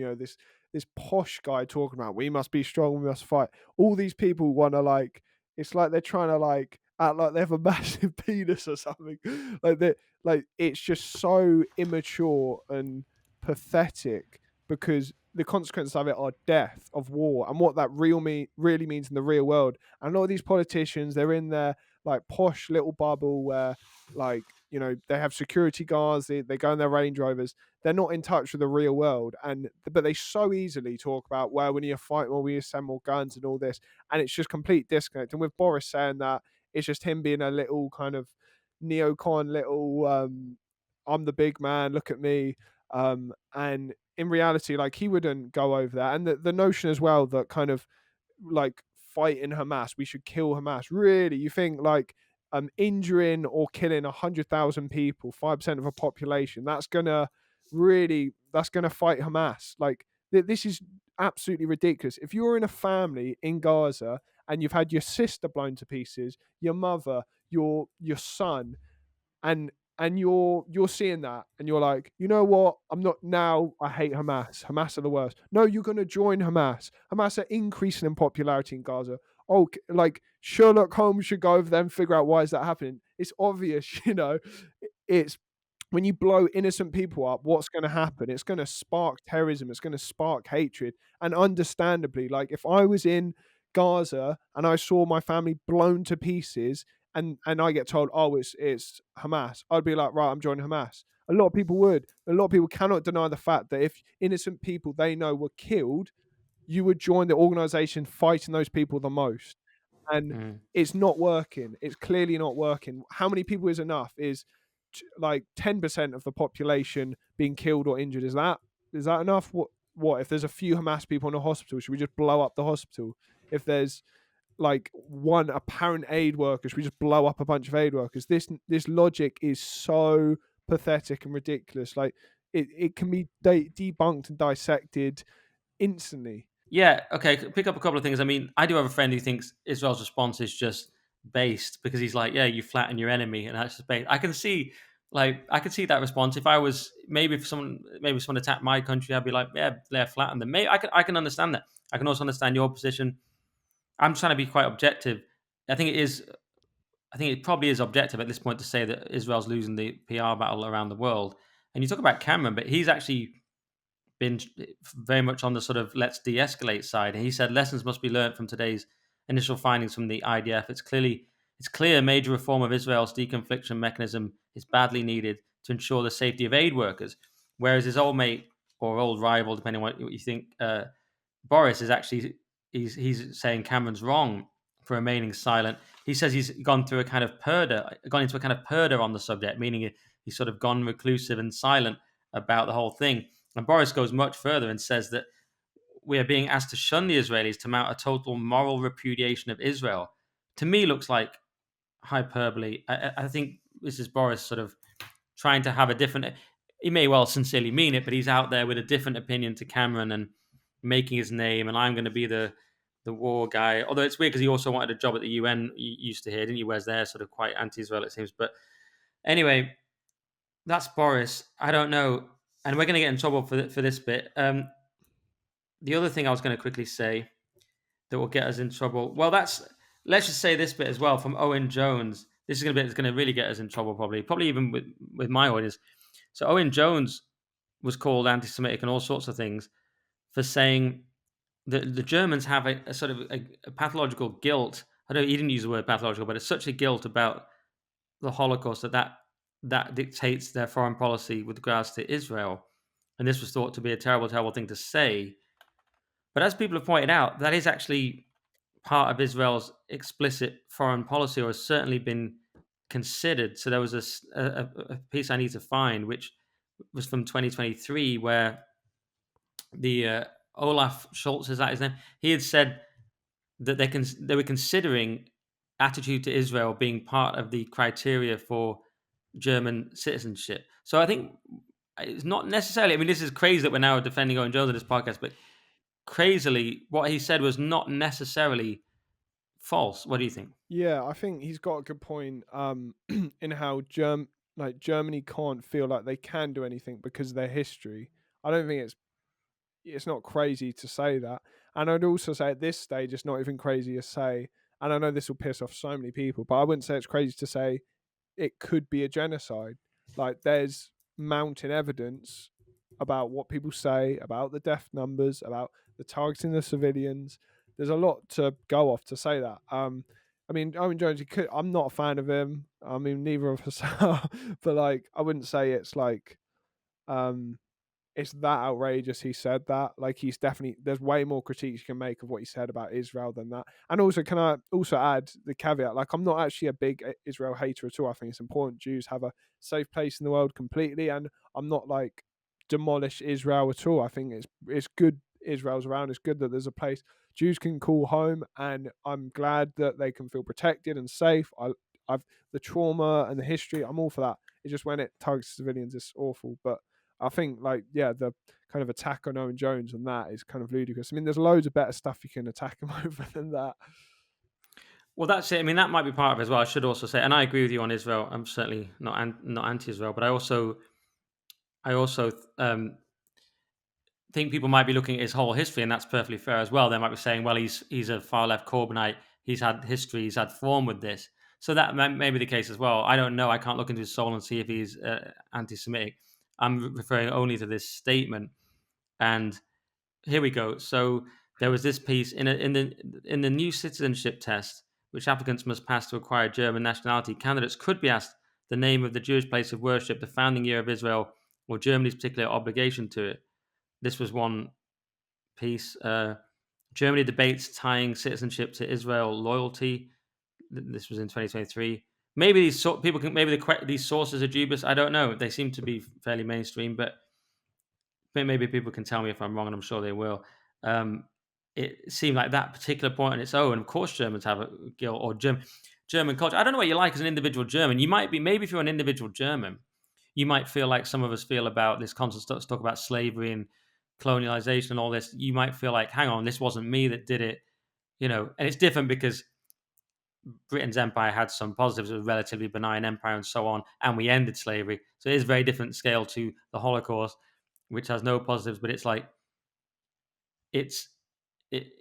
this posh guy talking about we must be strong, we must fight. All these people want to like, it's like they're trying to like act like they have a massive penis or something. Like that, like it's just so immature and pathetic, because the consequences of it are death, of war, and what that really means in the real world. And a lot of these politicians, they're in their like posh little bubble where, like, they have security guards, they go in their Range Rovers. They're not in touch with the real world, and but they so easily talk about, well, we need to fight more, we need to send more guns and all this, and it's just complete disconnect. And with Boris saying that, it's just him being a little kind of neocon, little I'm the big man, look at me. And in reality, like, he wouldn't go over that. And the notion as well that kind of like fighting Hamas, we should kill Hamas. Really, you think like injuring or killing 100,000 people, 5% of a population, that's gonna fight Hamas? Like, this is absolutely ridiculous. If you're in a family in Gaza and you've had your sister blown to pieces, your mother, your son, and you're seeing that, and you're like, you know what, I'm not, now I hate Hamas are the worst. No, you're going to join Hamas are increasing in popularity in Gaza. Oh, like Sherlock Holmes should go over there and figure out why is that happening. It's obvious. It's when you blow innocent people up, what's going to happen? It's going to spark terrorism. It's going to spark hatred. And understandably, like, if I was in Gaza and I saw my family blown to pieces, and I get told, oh, it's Hamas, I'd be like, right, I'm joining Hamas. A lot of people would. A lot of people cannot deny the fact that if innocent people they know were killed, you would join the organization fighting those people the most. And Mm. it's not working. It's clearly not working. How many people is enough? Is like 10% of the population being killed or injured? Is that enough? What if there's a few Hamas people in a hospital? Should we just blow up the hospital? If there's like one apparent aid worker, should we just blow up a bunch of aid workers? This logic is so pathetic and ridiculous. Like, it can be debunked and dissected instantly. Yeah, okay. Pick up a couple of things. I mean, I do have a friend who thinks Israel's response is just based because he's like, yeah, you flatten your enemy, and that's just based. I can see that response. If I was maybe someone attacked my country, I'd be like, yeah, they're flatten them. Maybe I can understand that. I can also understand your position. I'm trying to be quite objective. I think it is. I think it probably is objective at this point to say that Israel's losing the PR battle around the world. And you talk about Cameron, but he's actually been very much on the sort of let's de-escalate side. And he said lessons must be learned from today's initial findings from the IDF. It's clear a major reform of Israel's deconfliction mechanism is badly needed to ensure the safety of aid workers. Whereas his old mate or old rival, depending on what you think, Boris is actually he's saying Cameron's wrong for remaining silent. He says he's gone into a kind of purdah on the subject, meaning he's sort of gone reclusive and silent about the whole thing. And Boris goes much further and says that we are being asked to shun the Israelis to mount a total moral repudiation of Israel. To me, looks like hyperbole. I think this is Boris sort of trying to have a different. He may well sincerely mean it, but he's out there with a different opinion to Cameron and making his name. And I'm going to be the war guy. Although it's weird because he also wanted a job at the UN. You used to hear, didn't you? Whereas they're sort of quite anti-Israel, it seems. But anyway, that's Boris. I don't know, and we're going to get in trouble for this bit. The other thing I was going to quickly say that will get us in trouble. Well, let's just say this bit as well from Owen Jones. This is going to be it's going to really get us in trouble, probably even with my audience. So Owen Jones was called anti-Semitic and all sorts of things for saying that the Germans have a sort of a pathological guilt. I don't. He didn't use the word pathological, but it's such a guilt about the Holocaust that dictates their foreign policy with regards to Israel. and this was thought to be a terrible, terrible thing to say. But as people have pointed out, that is actually part of Israel's explicit foreign policy, or has certainly been considered. So there was a piece I need to find, which was from 2023, where the Olaf Scholz, is that his name? He had said that they were considering attitude to Israel being part of the criteria for German citizenship. So I think it's not necessarily. I mean, this is crazy that we're now defending Owen Jones in this podcast, but crazily, what he said was not necessarily false. What do you think? Yeah, I think he's got a good point in how Germany can't feel like they can do anything because of their history. I don't think it's not crazy to say that. And I'd also say at this stage it's not even crazy to say, and I know this will piss off so many people, but I wouldn't say it's crazy to say it could be a genocide. Like there's mounting evidence about what people say, about the death numbers, about the targeting of civilians. There's a lot to go off to say that. I mean, Owen Jones, I'm not a fan of him. I mean, neither of us are, but like, I wouldn't say um, it's that outrageous he said that. Like he's definitely there's way more critiques you can make of what he said about Israel than that. And also, can I also add the caveat? Like I'm not actually a big Israel hater at all. I think it's important Jews have a safe place in the world completely, and I'm not like demolish Israel at all. I think it's good Israel's around. It's good that there's a place Jews can call home, and I'm glad that they can feel protected and safe. I've the trauma and the history. I'm all for that. It's just when it targets civilians, it's awful. But I think like yeah, the kind of attack on Owen Jones and that is kind of ludicrous. I mean, there's loads of better stuff you can attack him over than that. Well, that's it. I mean, that might be part of it as well. I should also say, and I agree with you on Israel. I'm certainly not anti-Israel, but I also think people might be looking at his whole history, and that's perfectly fair as well. They might be saying, well, he's a far left Corbynite. He's had history. He's had form with this. So that may be the case as well. I don't know. I can't look into his soul and see if he's anti-Semitic. I'm referring only to this statement. And here we go. So there was this piece in the new citizenship test, which applicants must pass to acquire German nationality. Candidates could be asked the name of the Jewish place of worship, the founding year of Israel, or Germany's particular obligation to it. This was one piece. Germany debates tying citizenship to Israel loyalty. This was in 2023. Maybe people can. Maybe these sources are dubious. I don't know. They seem to be fairly mainstream, but maybe people can tell me if I'm wrong, and I'm sure they will. Um, it seemed like that particular point on its own. Of course, Germans have a guilt or German culture. I don't know what you like as an individual German. You might be maybe if you're an individual German, you might feel like some of us feel about this constant talk about slavery and colonialization and all this. You might feel like, hang on, this wasn't me that did it, And it's different because Britain's empire had some positives, it was a relatively benign empire and so on, and we ended slavery. So it is a very different scale to the Holocaust, which has no positives, but it's like it's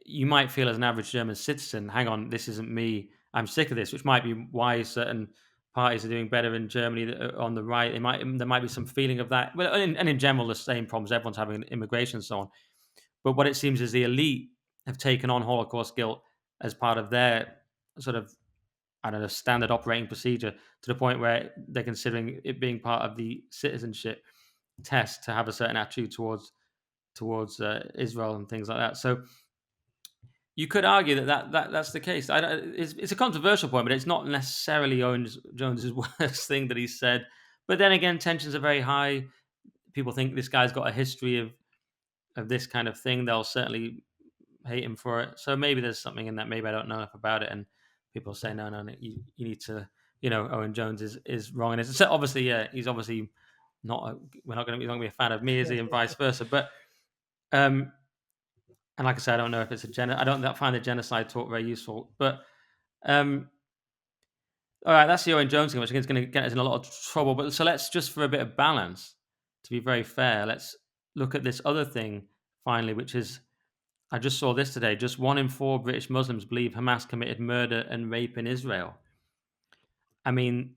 you might feel as an average German citizen, hang on, this isn't me. I'm sick of this, which might be why certain parties are doing better in Germany on the right. There might be some feeling of that, well, and in general, the same problems everyone's having immigration and so on. But what it seems is the elite have taken on Holocaust guilt as part of their sort of I don't know standard operating procedure to the point where they're considering it being part of the citizenship test to have a certain attitude towards Israel and things like that. So you could argue that's the case. It's a controversial point, but it's not necessarily Owen Jones's worst thing that he said. But then again, tensions are very high. People think this guy's got a history of this kind of thing. They'll certainly hate him for it. So maybe there's something in that. Maybe I don't know enough about it. And people say, no, you need to, Owen Jones is wrong. And it's obviously, yeah, he's obviously not. We're not going to be a fan of me, is he, and vice versa. But um, and like I said, I don't know if it's I don't find the genocide talk very useful. But um, all right, that's the Owen Jones thing, which is going to get us in a lot of trouble. But so let's just for a bit of balance, to be very fair, let's look at this other thing finally, which is I just saw this today. Just 1 in 4 British Muslims believe Hamas committed murder and rape in Israel. I mean,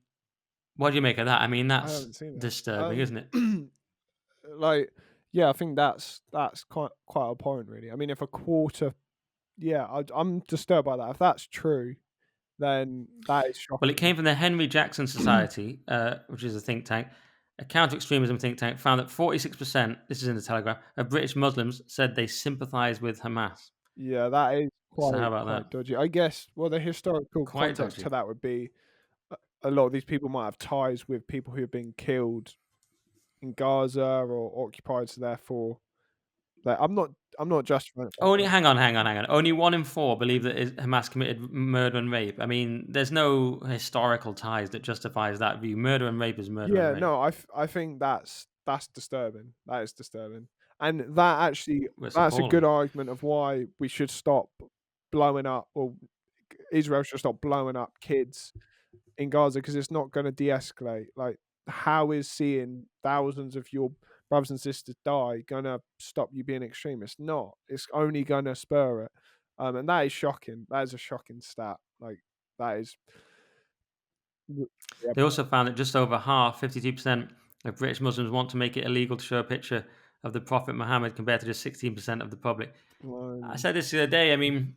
what do you make of that? I mean, I that's haven't seen that. disturbing, isn't it? Like, yeah, I think that's quite a point, really. I mean, if a quarter, yeah, I'm disturbed by that. If that's true, then that is Well, it shocking. came from the Henry Jackson Society, which is a think tank. A counter-extremism think tank found that 46%, this is in the Telegraph, of British Muslims said they sympathise with Hamas. Yeah, that is So how quite about quite that? dodgy. I guess, well, the historical Quite context dodgy. to that would be a lot of these people might have ties with people who have been killed in Gaza or occupied, so therefore, like, I'm not justifying it, Only hang on. Only 1 in 4 believe that Hamas committed murder and rape. I mean, there's no historical ties that justifies that view. Murder and rape is murder and yeah, rape. no, I think that's disturbing. That is disturbing, and that actually It's that's a good appalling. argument of why we should stop blowing up, or Israel should stop blowing up kids in Gaza, because it's not going to de-escalate. Like, how is seeing thousands of your brothers and sisters die going to stop you being extreme? It's not. It's only going to spur it, and that is shocking. That is a shocking stat. Like, that is, yeah, They also found that just over half, 52%, of British Muslims want to make it illegal to show a picture of the Prophet Muhammad compared to just 16% of the public. I blimey. said this the other day. I mean,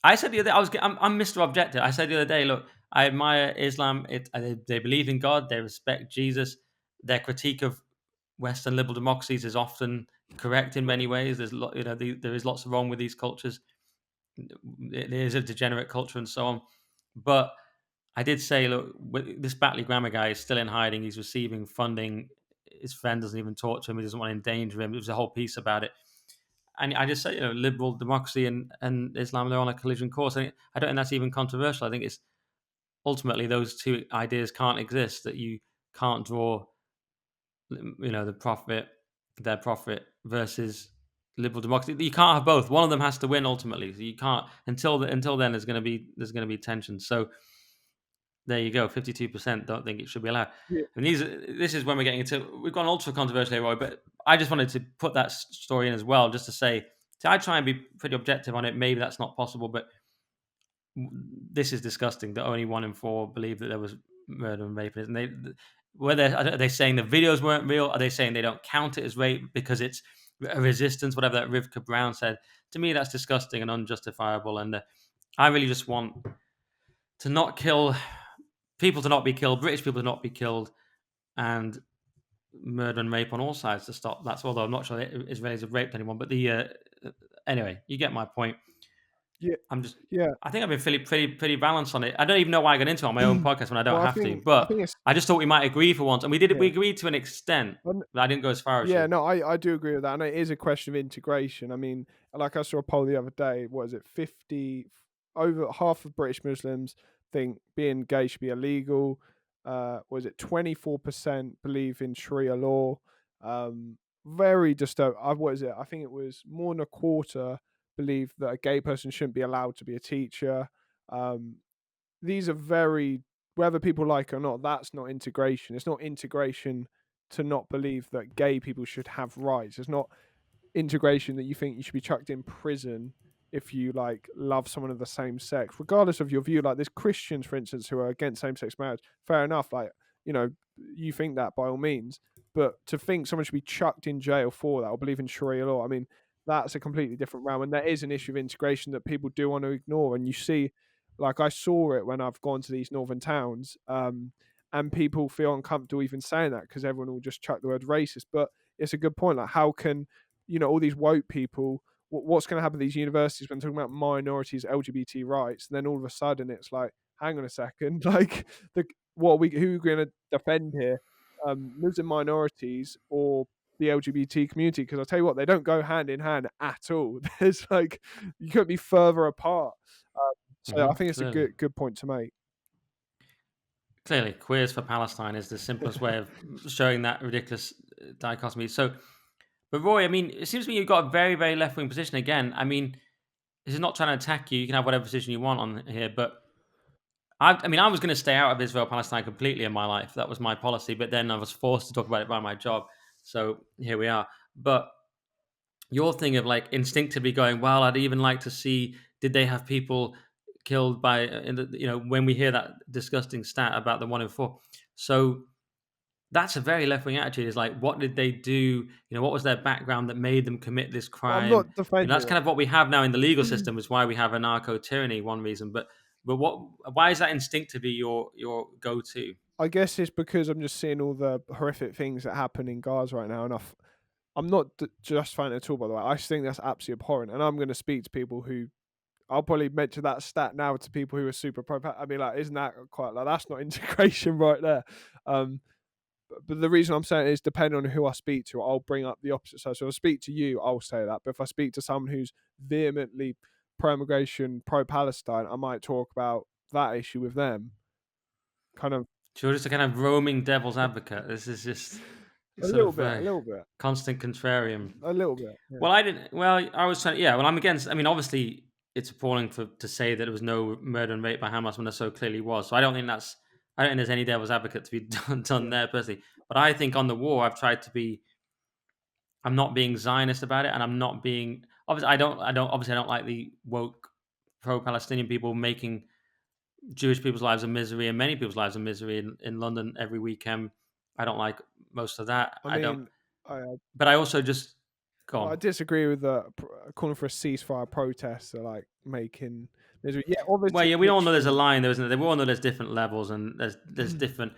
I said the other day, I'm Mr. Objective. I said the other day, look, I admire Islam. They believe in God. They respect Jesus. Their critique of Western liberal democracies is often correct in many ways. There is lots wrong with these cultures. It is a degenerate culture and so on. But I did say, look, this Batley Grammar guy is still in hiding. He's receiving funding. His friend doesn't even talk to him. He doesn't want to endanger him. There was a whole piece about it. And I just say, liberal democracy and Islam, they're on a collision course. I don't think that's even controversial. I think it's ultimately those two ideas can't exist, that you can't draw, the prophet, their prophet versus liberal democracy. You can't have both. One of them has to win ultimately. So you can't until then. There's going to be tension. So there you go. 52% don't think it should be allowed. Yeah. And this is when we're getting into. We've gone ultra controversial here, Roy. But I just wanted to put that story in as well, just to say. So I try and be pretty objective on it. Maybe that's not possible, but this is disgusting that only 1 in 4 believe that there was murder and rape. And are they saying the videos weren't real? Are they saying they don't count it as rape because it's a resistance? Whatever that Rivka Brown said. To me, that's disgusting and unjustifiable. And I really just want to not kill people, to not be killed, British people to not be killed, and murder and rape on all sides to stop. That's, although I'm not sure Israelis have raped anyone, but anyway, you get my point. Yeah, I'm just. yeah. I think I've been feeling pretty balanced on it. I don't even know why I got into it on my own podcast when I don't Well, have to. I But think it's, I just thought we might agree for once, and we did. We yeah. agreed to an extent, And but I didn't go as far as yeah, you. no, I do agree with that, and it is a question of integration. I mean, like, I saw a poll the other day. What is it? 50 over half of British Muslims think being gay should be illegal. Was it 24% believe in Sharia law? Very disturbed. What is it? I think it was more than a quarter believe that a gay person shouldn't be allowed to be a teacher. Um, these are very, whether people like it or not, that's not integration. It's not integration to not believe that gay people should have rights. It's not integration that you think you should be chucked in prison if you, like, love someone of the same sex, regardless of your view. Like, there's Christians, for instance, who are against same-sex marriage. Fair enough. Like, you know, you think that by all means, but to think someone should be chucked in jail for that, or believe in Sharia law, I mean, that's a completely different realm. And there is an issue of integration that people do want to ignore. And you see, like, I saw it when I've gone to these northern towns, and people feel uncomfortable even saying that because everyone will just chuck the word racist. But it's a good point. Like, how can, all these woke people, what's going to happen at these universities when talking about minorities, LGBT rights, and then all of a sudden it's like, hang on a second, like, who are we going to defend here? Muslim minorities or the LGBT community? Because I'll tell you what, they don't go hand in hand at all. There's, like, you couldn't be further apart. So I think it's a Clearly, good point to make. queers for Palestine is the simplest way of showing that ridiculous dichotomy. So, but Roy, I mean, it seems to me you've got a very, very left wing position again. I mean, this is not trying to attack you. You can have whatever position you want on here, but I was going to stay out of Israel Palestine completely in my life. That was my policy, but then I was forced to talk about it by my job. So here we are. But your thing of like instinctively going, well, I'd even like to see, did they have people killed by, when we hear that disgusting stat about the 1 in 4. So that's a very left wing attitude. Is like, what did they do? What was their background that made them commit this Well, I'm crime? not defending That's kind it. of what we have now in the legal system. Is why we have anarcho tyranny. One reason, but why is that instinctively your go to? I guess it's because I'm just seeing all the horrific things that happen in Gaza right now, and I'm not just finding it at all. By the way, I just think that's absolutely abhorrent, and I'm going to speak to people who I'll probably mention that stat now to people who are super pro. I mean, like, isn't that quite like that's not integration right there? Um, but the reason I'm saying it is depending on who I speak to, I'll bring up the opposite side. So if I speak to you, I'll say that. But if I speak to someone who's vehemently pro-immigration, pro-Palestine, I might talk about that issue with them. Kind of So you're just a kind of roaming devil's advocate. This is just sort of a little bit, constant contrarian. a little bit. Yeah, Well, I didn't. Well, I was trying. Yeah. Well, I'm against. I mean, obviously, it's appalling to say that there was no murder and rape by Hamas when there so clearly was. So I don't think that's. I don't think there's any devil's advocate to be done yeah. there personally. But I think on the war, I've tried to be. I'm not being Zionist about it, and I'm not being. Obviously, I don't. I don't. Obviously, I don't like the woke pro-Palestinian people making Jewish people's lives a misery and many people's lives a misery in London every weekend. I don't like most of that. I I don't. mean, I But I also just go I on. disagree with the calling for a ceasefire protest. Or like making misery. Yeah, Well, obviously yeah, we the all know there's a extreme. line, there isn't there? We all know there's different levels, and there's different.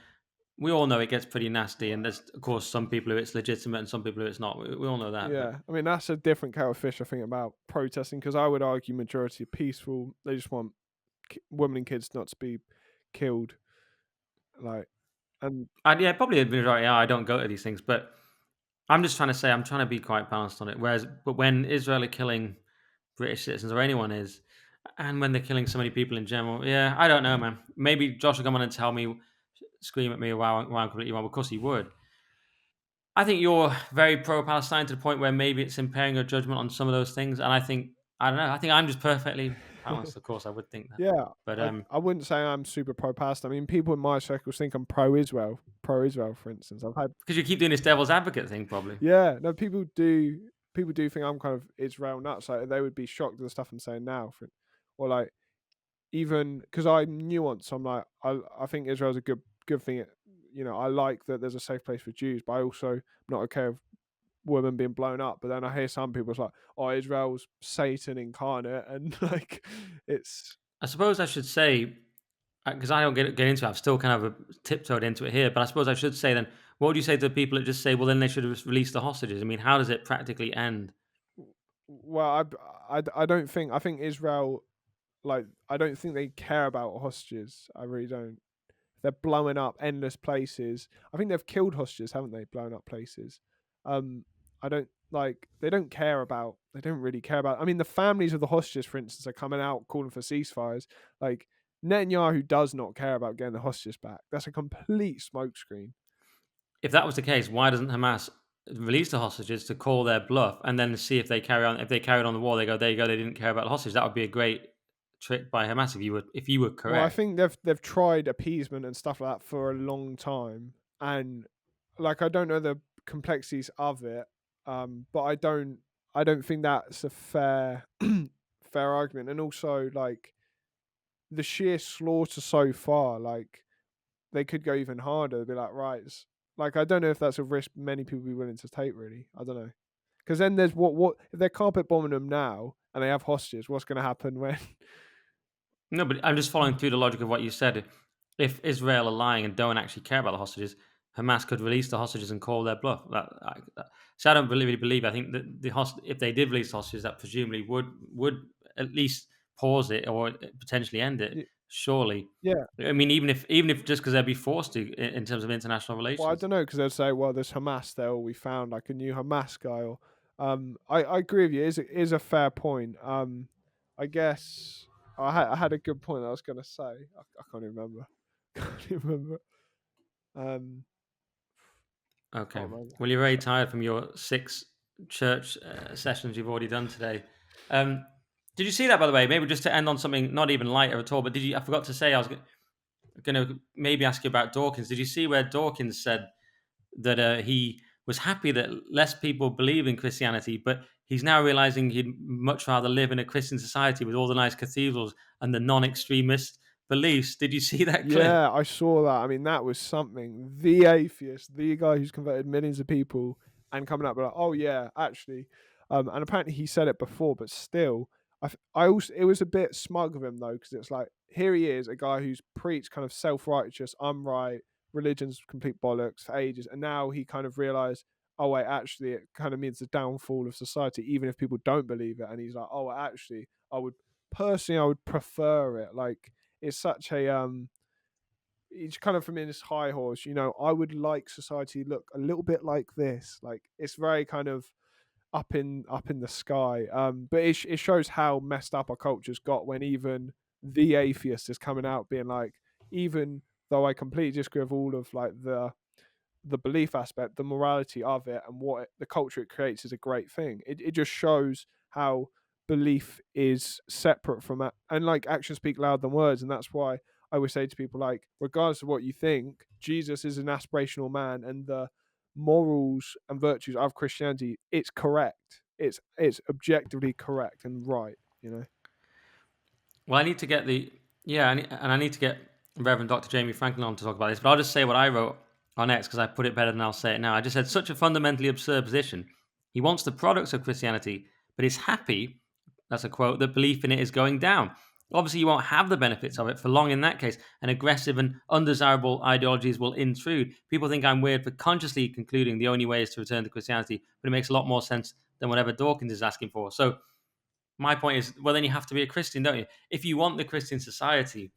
We all know it gets pretty nasty, and there's of course some people who it's legitimate and some people who it's not. We all know that, but Yeah, I mean that's a different kettle of fish. I think about protesting because I would argue majority are peaceful. They just want women and kids not to be killed. Like, and yeah, probably the majority. I don't go to these things, but I'm just trying to say I'm trying to be quite balanced on it. Whereas, but when Israel are killing British citizens or anyone is, and when they're killing so many people in general, yeah, I don't know, man. Maybe Josh will come on and tell me, scream at me, wow, I'm completely wrong. Of course he would. I think you're very pro-Palestine to the point where maybe it's impairing your judgment on some of those things, and I don't know. I think I'm just perfectly balanced. Of course, I would think that, yeah, but I wouldn't say I'm super pro Palestine. I mean, people in my circles think I'm pro Israel, for instance. I've had because you keep doing this devil's advocate thing, probably. yeah, no, people do think I'm kind of Israel nuts. Like they would be shocked at the stuff I'm saying now, or like even because I nuance. I'm like I think Israel's a good thing. You know, I like that there's a safe place for Jews, but I also am not okay with women being blown up. But then I hear some people it's like, oh, Israel's Satan incarnate, and like it's I suppose I should say because I don't get into it. I've still kind of tiptoed into it here, but I suppose I should say then. What would you say to the people that just say, "Well, then they should have released the hostages"? I mean, how does it practically end? well, I don't think I think Israel like I don't think they care about hostages. I really don't. They're blowing up endless places. I think they've killed hostages, haven't they? Blown up places. Um, I don't like. They don't care about. They don't really care about. I mean, the families of the hostages, for instance, are coming out calling for ceasefires. Like Netanyahu does not care about getting the hostages back. That's a complete smokescreen. If that was the case, why doesn't Hamas release the hostages to call their bluff and then see if they carry on? If they carried on the war, they go, "There you go. They didn't care about the hostages." That would be a great trick by Hamas if you were Well, I correct. think they've tried appeasement and stuff like that for a long time, and like I don't know the complexities of it, but I don't think that's a fair fair argument. And also like the sheer slaughter so far, like they could go even harder. They'd be like, right, like I don't know if that's a risk many people be willing to take. Really, I don't know. Because then there's what if they're carpet bombing them now and they have hostages? What's going to happen when? No, but I'm just following through the logic of what you said. If Israel are lying and don't actually care about the hostages, Hamas could release the hostages and call their bluff. So I don't really believe. I think that if they did release the hostages, that presumably would at least pause it or potentially end it. Surely, Yeah. I mean, even if just because they'd be forced to in terms of international Well, I relations. don't know because they'll say, "Well, there's Hamas there, or we found like a new Hamas guy." Or, I agree with you. Is a fair point. I guess I had a good point I was going to say. I can't even remember. Can't even remember. Um, Okay. can't remember. Well, you're very tired from your 6 church sessions you've already done today. Um, did you see that, by the way? Maybe just to end on something not even lighter at all. But did you? I forgot to say I was going to maybe ask you about Dawkins. Did you see where Dawkins said that he was happy that less people believe in Christianity, but he's now realizing he'd much rather live in a Christian society with all the nice cathedrals and the non-extremist beliefs. Did you see that clip? Yeah, I saw that. I mean, that was something. The atheist, the guy who's converted millions of people, and coming up with like, "Oh yeah, actually," and apparently he said it before, but still, I also it was a bit smug of him though, because it's like here he is, a guy who's preached kind of self righteous, I'm right, religion's complete bollocks for ages, and now he kind of realized, oh wait, actually it kind of means the downfall of society, even if people don't believe it. And he's like, oh, actually, I would prefer it. Like, it's such a he's kind of from in his high horse, I would like society to look a little bit like this. Like, it's very kind of up in the sky. But it shows how messed up our culture's got when even the atheist is coming out being like, even though I completely disagree with all of like the belief aspect, the morality of it, and the culture it creates is a great thing. It just shows how belief is separate from that, and like actions speak louder than words. And that's why I would say to people, like, regardless of what you think, Jesus is an aspirational man, and the morals and virtues of Christianity, it's correct. It's objectively correct and right. Well, I need to get the yeah, and I need to get Reverend Dr. Jamie Franklin on to talk about this. But I'll just say what I wrote on X because I put it better than I'll say it now. I just said such a fundamentally absurd position. He wants the products of Christianity, but is happy. That's a quote. That belief in it is going down. Obviously, you won't have the benefits of it for long in that case, and aggressive and undesirable ideologies will intrude. People think I'm weird for consciously concluding the only way is to return to Christianity, but it makes a lot more sense than whatever Dawkins is asking for. So my point is, well, then you have to be a Christian, don't you? If you want the Christian society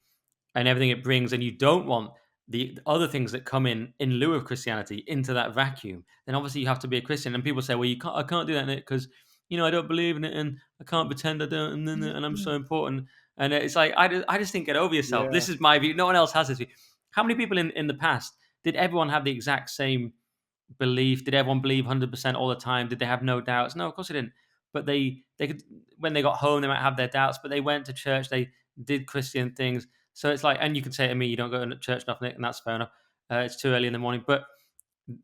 and everything it brings, and you don't want the other things that come in lieu of Christianity into that vacuum, then obviously you have to be a Christian. And people say, well, I can't do that because I don't believe in it, and I can't pretend I don't, and I'm so important. And it's like I just think, get over yourself. Yeah. This is my view. No one else has this view. How many people in the past did everyone have the exact same belief? Did everyone believe 100% all the time? Did they have no doubts? No, of course they didn't. But they could, when they got home, they might have their doubts, but they went to church. They did Christian things. So it's like, and you can say to me, you don't go to church enough, Nick, and that's fair enough. It's too early in the morning. But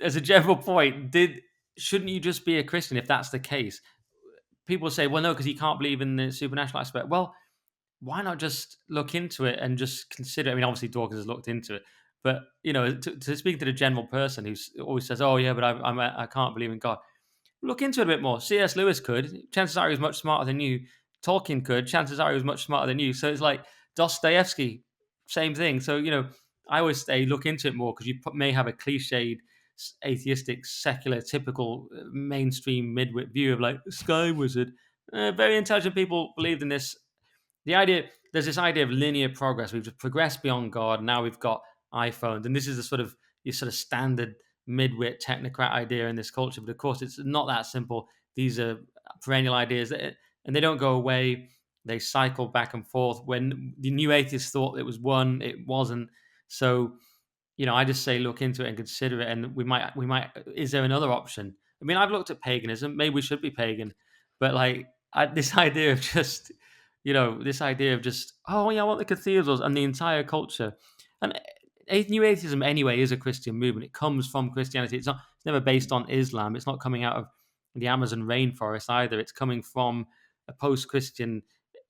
as a general point, shouldn't you just be a Christian if that's the case? People say, well, no, because you can't believe in the supernatural aspect. Well, why not just look into it and just consider? I mean, obviously Dawkins has looked into it, but to speak to the general person who always says, "Oh yeah, but I can't believe in God." Look into it a bit more. C.S. Lewis could. Chances are he was much smarter than you. Tolkien could. Chances are he was much smarter than you. So it's like Dostoevsky, same thing. So I always say look into it more because you may have a cliched, atheistic, secular, typical mainstream midwit view of like sky wizard. Very intelligent people believed in this. There's this idea of linear progress. We've just progressed beyond God. Now we've got iPhones, and this is your sort of standard midwit technocrat idea in this culture. But of course, it's not that simple. These are perennial ideas, and they don't go away. They cycle back and forth. When the new atheists thought it was one, it wasn't. So I just say look into it and consider it. And we might. Is there another option? I mean, I've looked at paganism. Maybe we should be pagan, but like this idea of just oh yeah, I want the cathedrals and the entire culture. And new atheism anyway is a Christian movement. It comes from Christianity. It's never based on Islam. It's not coming out of the Amazon rainforest either. It's coming from a post-Christian.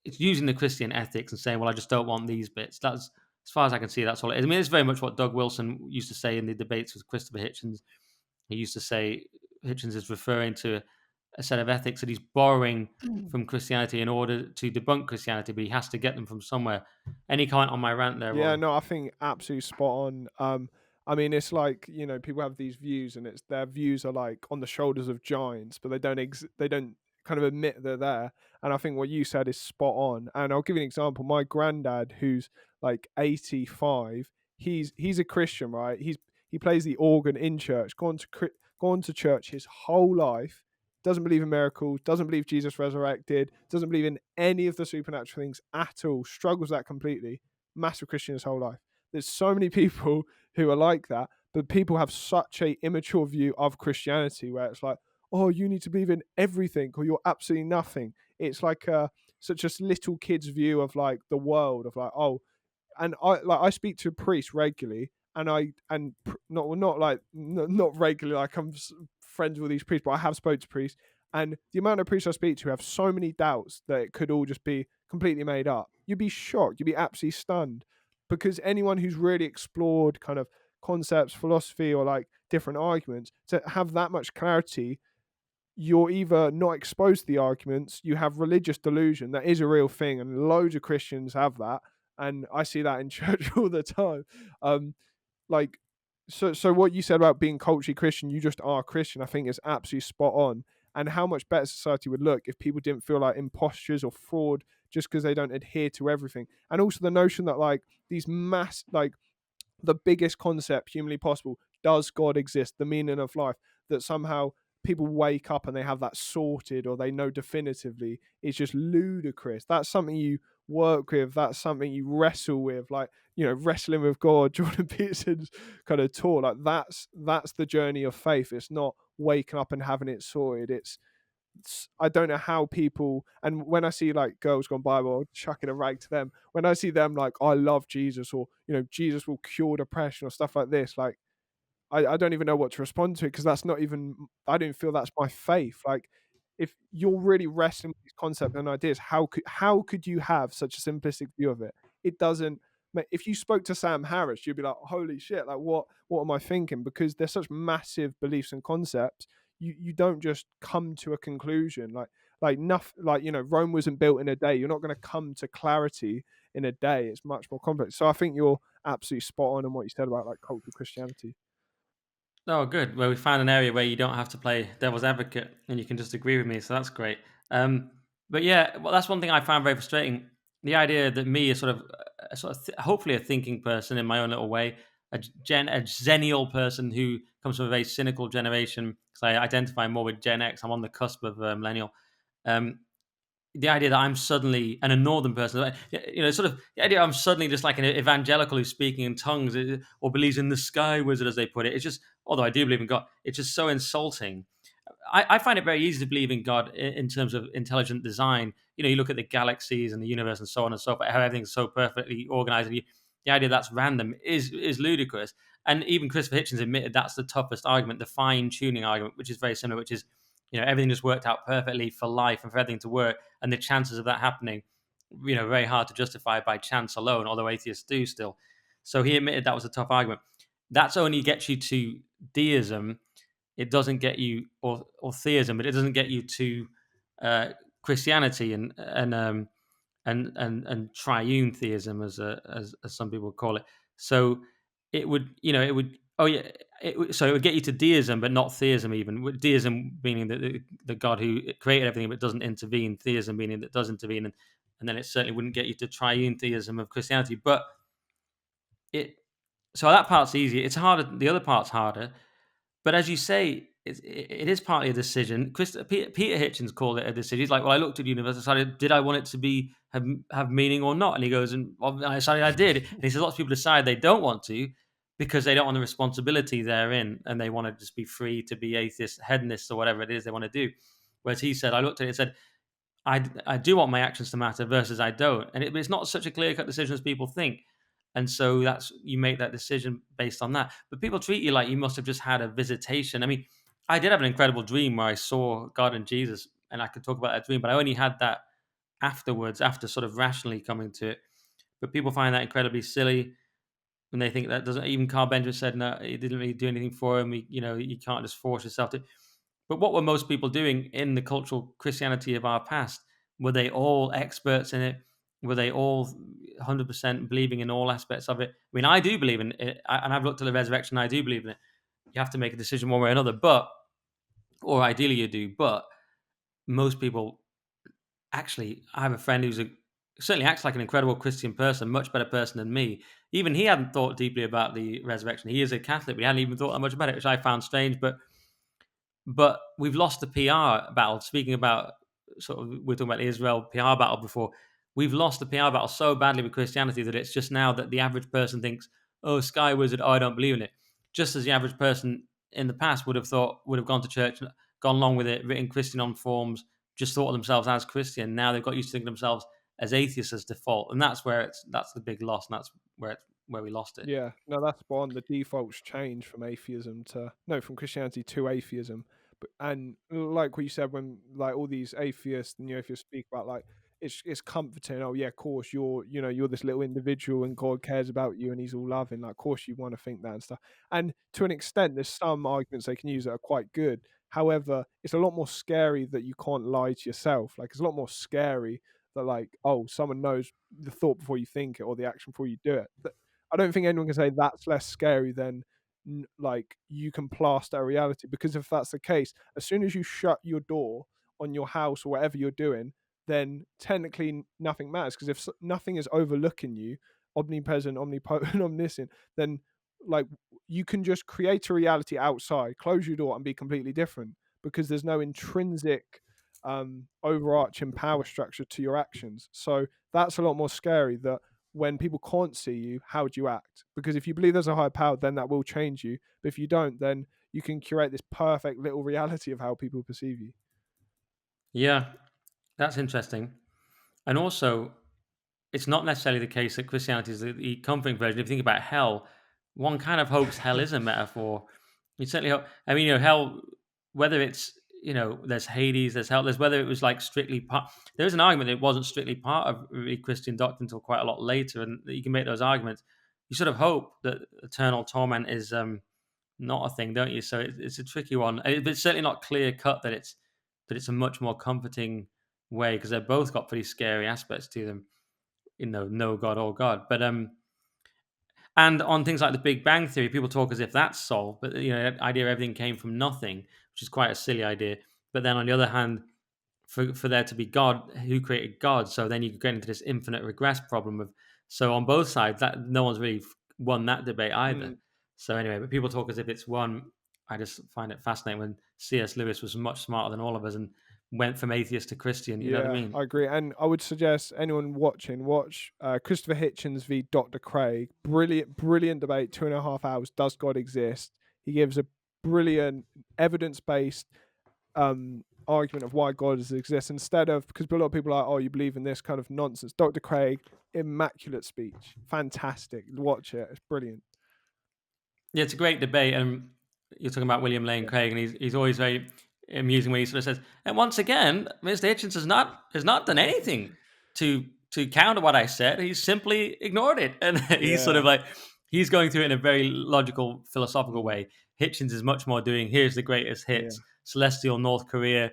It's using the Christian ethics and saying, well, I just don't want these bits. That's, as far as I can see, that's all it is. I mean, it's very much what Doug Wilson used to say in the debates with Christopher Hitchens. He used to say Hitchens is referring to a set of ethics that he's borrowing from Christianity in order to debunk Christianity, but he has to get them from somewhere. Any comment on my rant there, Yeah, Rory? no, I think absolutely spot on. I mean, it's like, people have these views, and it's their views are like on the shoulders of giants, but they don't kind of admit they're there. And I think what you said is spot on. And I'll give you an example. My granddad, who's like 85, he's a Christian, right? He plays the organ in church, gone to church his whole life. Doesn't believe in miracles, doesn't believe Jesus resurrected, doesn't believe in any of the supernatural things at all, struggles that completely. Massive Christian his whole life. There's so many people who are like that, but people have such a immature view of Christianity where it's like, oh, you need to believe in everything or you're absolutely nothing. It's like such a little kid's view of like the world of like, oh, and I speak to priests regularly, and not regularly, like I'm friends with these priests, but I have spoke to priests, and the amount of priests I speak to have so many doubts that it could all just be completely made up. You'd be shocked. You'd be absolutely stunned, because anyone who's really explored kind of concepts, philosophy, or like different arguments, to have that much clarity, you're either not exposed to the arguments, you have religious delusion. That is a real thing, and loads of Christians have that, and I see that in church all the time. Like So what you said about being culturally Christian, you just are Christian, I think is absolutely spot on. And how much better society would look if people didn't feel like impostures or fraud just because they don't adhere to everything. And also the notion that like these mass like the biggest concept humanly possible, does God exist, the meaning of life, that somehow people wake up and they have that sorted or they know definitively, is just ludicrous. That's something you work with, that's something you wrestle with, like, you know, wrestling with God, Jordan Peterson's kind of taught. Like that's the journey of faith. It's not waking up and having it sorted. I don't know how people, and when I see like Girls Gone Bible, chucking a rag to them, when I see them like, I love Jesus, or you know, Jesus will cure depression or stuff like this, like I don't even know what to respond to it, because that's not even, I don't feel that's my faith. Like, if you're really wrestling with these concepts and ideas, how could you have such a simplistic view of it? It doesn't. If you spoke to Sam Harris, you'd be like, "Holy shit! Like, what am I thinking?" Because they're such massive beliefs and concepts. You don't just come to a conclusion like nothing. Like, you know, Rome wasn't built in a day. You're not going to come to clarity in a day. It's much more complex. So I think you're absolutely spot on what you said about like cultural Christianity. Oh, good. Well, we found an area where you don't have to play devil's advocate and you can just agree with me. So that's great. Um, but yeah, well, that's one thing I found very frustrating. The idea that me, hopefully a thinking person in my own little way, a Xennial person who comes from a very cynical generation, because I identify more with Gen X. I'm on the cusp of millennial. Um, the idea that I'm suddenly and a northern person, sort of the idea I'm suddenly just like an evangelical who's speaking in tongues or believes in the sky wizard, as they put it. It's just, although I do believe in God, it's just so insulting. I find it very easy to believe in God in terms of intelligent design. You know, you look at the galaxies and the universe and so on and so forth, how everything's so perfectly organized. And the idea that's random is ludicrous. And even Christopher Hitchens admitted that's the toughest argument, the fine tuning argument, which is very similar, which is, everything just worked out perfectly for life and for everything to work, and the chances of that happening, very hard to justify by chance alone, although atheists do still. So he admitted that was a tough argument. That's only gets you to deism. It doesn't get you, or theism, but it doesn't get you to Christianity and triune theism, as some people call it. So it would oh yeah so it would get you to deism, but not theism. Even with deism meaning that the God who created everything but doesn't intervene, theism meaning that does intervene, and then it certainly wouldn't get you to triune theism of Christianity. But it so that part's easy. It's harder. The other part's harder. But as you say, it is partly a decision. Peter Hitchens called it a decision. He's like, "Well, I looked at the universe and decided, did I want it to have meaning or not?" And he goes, "And well, I decided I did." And he says, "Lots of people decide they don't want to because they don't want the responsibility therein, and they want to just be free to be atheists, hedonists, or whatever it is they want to do." Whereas he said, "I looked at it and said, I do want my actions to matter versus I don't," and it's not such a clear cut decision as people think. And so that's you make that decision based on that. But people treat you like you must have just had a visitation. I mean, I did have an incredible dream where I saw God and Jesus, and I could talk about that dream, but I only had that afterwards, after sort of rationally coming to it. But people find that incredibly silly, and they think that doesn't. Even Carl Benjamin said, "No, it didn't really do anything for him. You can't just force yourself to." But what were most people doing in the cultural Christianity of our past? Were they all experts in it? Were they all 100% believing in all aspects of it? I mean, I do believe in it, and I've looked at the resurrection. I do believe in it. You have to make a decision one way or another, or ideally you do. But most people actually, I have a friend who's certainly acts like an incredible Christian person, much better person than me. Even he hadn't thought deeply about the resurrection. He is a Catholic, but he hadn't even thought that much about it, which I found strange. But we've lost the PR battle. Speaking about we're talking about the Israel PR battle before. We've lost the PR battle so badly with Christianity that it's just now that the average person thinks, "Oh, Sky Wizard, oh, I don't believe in it." Just as the average person in the past would have gone to church, gone along with it, written Christian on forms, just thought of themselves as Christian. Now they've got used to thinking of themselves as atheists as default, and that's the big loss, and that's where we lost it. Yeah, no, that's one. The defaults change from atheism to no, from Christianity to atheism. But and like what you said, when like all these atheists and atheists speak about like it's comforting. Oh yeah, of course you're this little individual and God cares about you and He's all loving. Like, of course you want to think that and stuff. And to an extent, there's some arguments they can use that are quite good. However, it's a lot more scary that you can't lie to yourself. Like, it's a lot more scary that like, oh, someone knows the thought before you think it or the action before you do it. I don't think anyone can say that's less scary than like you can plaster a reality. Because if that's the case, as soon as you shut your door on your house or whatever you're doing, then technically nothing matters. Because if nothing is overlooking you, omnipresent, omnipotent, omniscient, then like you can just create a reality outside, close your door, and be completely different, because there's no intrinsic overarching power structure to your actions. So that's a lot more scary, that when people can't see you, how do you act? Because if you believe there's a higher power, then that will change you. But if you don't, then you can curate this perfect little reality of how people perceive you. Yeah, that's interesting. And also, it's not necessarily the case that Christianity is the comforting version. If you think about hell, one kind of hopes hell is a metaphor. You certainly hope. I mean, hell, whether it's there's Hades, there's hell, there's whether it was like strictly part. There is an argument that it wasn't strictly part of really Christian doctrine until quite a lot later, and you can make those arguments. You sort of hope that eternal torment is not a thing, don't you? So it's a tricky one. It's certainly not clear cut that it's a much more comforting way, because they've both got pretty scary aspects to them. No God or God. But and on things like the Big Bang Theory, people talk as if that's solved, but the idea everything came from nothing, which is quite a silly idea. But then on the other hand, for there to be God, who created God? So then you get into this infinite regress problem of, so on both sides, that no one's really won that debate either. Mm, So anyway, but people talk as if it's one. I just find it fascinating when C.S. Lewis was much smarter than all of us and went from atheist to Christian. You know what I yeah, mean? I agree. And I would suggest anyone watching, watch Christopher Hitchens v. Dr. Craig. Brilliant, brilliant debate, 2.5 hours. Does God exist? He gives a brilliant evidence based argument of why God exists, instead of, because a lot of people are like, oh, you believe in this kind of nonsense. Dr. Craig, immaculate speech, fantastic. Watch it, it's brilliant. Yeah, it's a great debate. And you're talking about William Lane Yeah, Craig, and he's always very amusing when he sort of says, and once again, Mr. Hitchens has not done anything to counter what I said. He's simply ignored it. And he's sort yeah, of like, he's going through it in a very logical, philosophical mm, way. Hitchens is much more doing, here's the greatest yeah, hits, Celestial North Korea,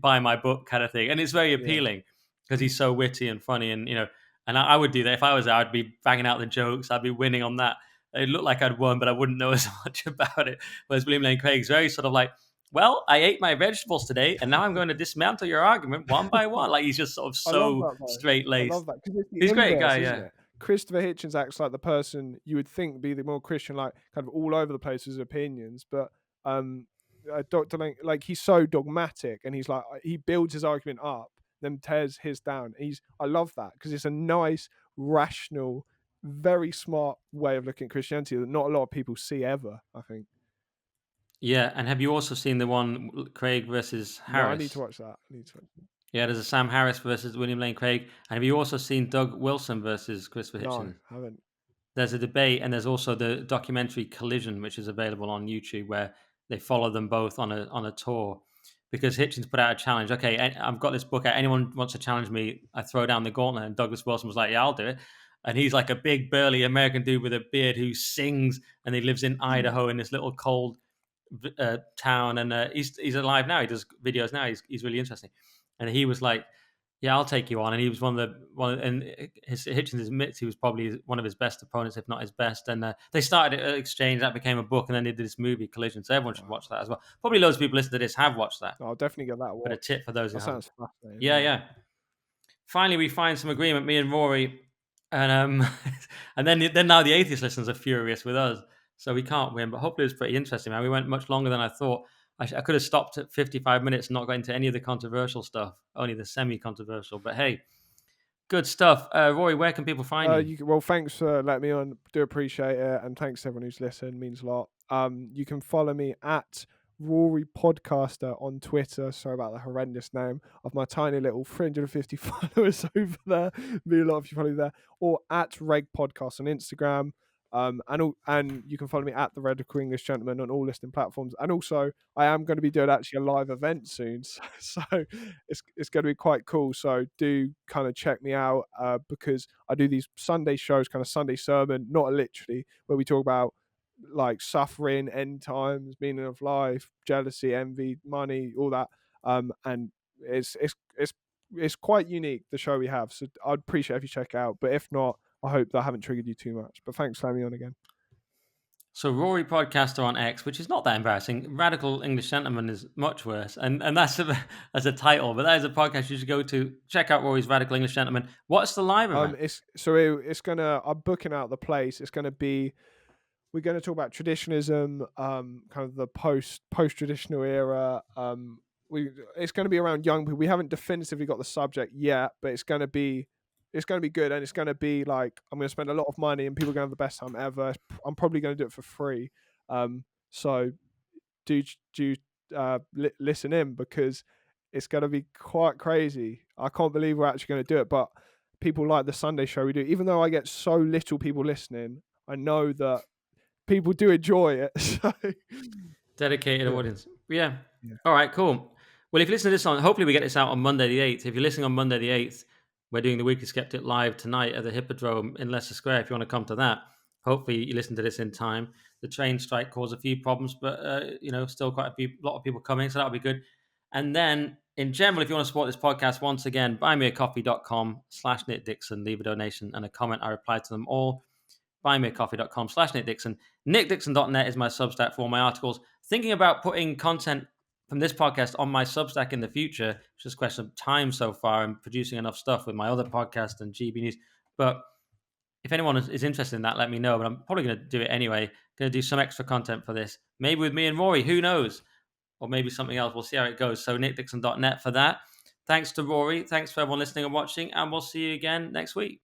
buy my book kind of thing. And it's very yeah, appealing because he's so witty and funny. And I would do that. If I was there, I'd be banging out the jokes. I'd be winning on that. It looked like I'd won, but I wouldn't know as much about it. Whereas William Lane Craig's very sort of like, well, I ate my vegetables today, and now I'm going to dismantle your argument one by one. Like, he's just sort of I love so that though. straight I laced. love that because it's the He's a great guy, inverse, isn't yeah. it? Christopher Hitchens acts like the person you would think be the more Christian, like kind of all over the place with his opinions, but um, Dr. Lang, like he's so dogmatic, and he's like he builds his argument up, then tears his down. I love that because it's a nice, rational, very smart way of looking at Christianity that not a lot of people see ever. I think. Yeah, and have you also seen the one Craig versus No, I need to Harris? watch that. I need to. Yeah, there's a Sam Harris versus William Lane Craig. And have you also seen Doug Wilson versus Christopher No, Hitchens? I haven't. There's a debate, and there's also the documentary Collision, which is available on YouTube, where they follow them both on a tour. Because Hitchens put out a challenge. Okay, I've got this book out. Anyone wants to challenge me? I throw down the gauntlet, and Douglas Wilson was like, "Yeah, I'll do it." And he's like a big, burly American dude with a beard who sings, and he lives in Idaho in this little cold town. And he's alive now. He does videos now. He's really interesting. And he was like, yeah, I'll take you on. And he was and Hitchens admits he was probably one of his best opponents, if not his best. And they started an exchange that became a book, and then they did this movie Collision. So everyone should Wow. watch that as well. Probably loads of people listening to this have watched that, I'll definitely get that but a watch. tip for those who That haven't. sounds fascinating. Yeah, Yeah. yeah. Finally, we find some agreement, me and Rory, and and then now the atheist listeners are furious with us, so we can't win. But hopefully, it was pretty interesting, man. We went much longer than I thought. I could have stopped at 55 minutes and not got into any of the controversial stuff, only the semi-controversial. But hey, good stuff. Rory, where can people find you? Well, thanks for letting me on. Do appreciate it, and thanks to everyone who's listened. Means a lot. You can follow me at Rory Podcaster on Twitter. Sorry about the horrendous name of my tiny little 350 followers over there. Be a lot of you follow there, or at Reg Podcast on Instagram. And you can follow me at the Radical English Gentleman on all listening platforms. And also, I am going to be doing actually a live event soon, so it's going to be quite cool. So do kind of check me out because I do these Sunday shows, kind of Sunday sermon, not literally, where we talk about like suffering, end times, meaning of life, jealousy, envy, money, all that. And it's quite unique, the show we have. So I'd appreciate if you check it out. But if not, I hope that I haven't triggered you too much. But thanks for having me on again. So Rory podcaster on X, which is not that embarrassing. Radical English Gentleman is much worse, and that's as a title, but that is a podcast you should go to. Check out Rory's Radical English Gentleman. What's the live event? It's gonna. I'm booking out the place. It's gonna be. We're going to talk about traditionalism, kind of the post-traditional era. It's going to be around young people. We haven't definitively got the subject yet, but it's going to be good, and it's going to be like I'm going to spend a lot of money, and people are going to have the best time ever. I'm probably going to do it for free. So listen in, because it's going to be quite crazy. I can't believe we're actually going to do it, but people like the Sunday show we do. Even though I get so little people listening, I know that people do enjoy it. So Dedicated yeah. audience. Yeah. Yeah. All right, cool. Well, if you listen to this on, hopefully we get this out on Monday the 8th. If you're listening on Monday the 8th, we're doing the Weekly Skeptic live tonight at the Hippodrome in Leicester Square. If you want to come to that, hopefully you listen to this in time. The train strike caused a few problems, but still quite a lot of people coming, so that'll be good. And then in general, if you want to support this podcast, once again, buymeacoffee.com/Nick Dixon, leave a donation and a comment. I reply to them all. Buymeacoffee.com/Nick Dixon. NickDixon.net is my Substack for all my articles. Thinking about putting content from this podcast on my Substack in the future. It's just a question of time so far. I'm producing enough stuff with my other podcast and GB News. But if anyone is interested in that, let me know. But I'm probably going to do it anyway. Going to do some extra content for this. Maybe with me and Rory. Who knows? Or maybe something else. We'll see how it goes. So NickDixon.net for that. Thanks to Rory. Thanks for everyone listening and watching. And we'll see you again next week.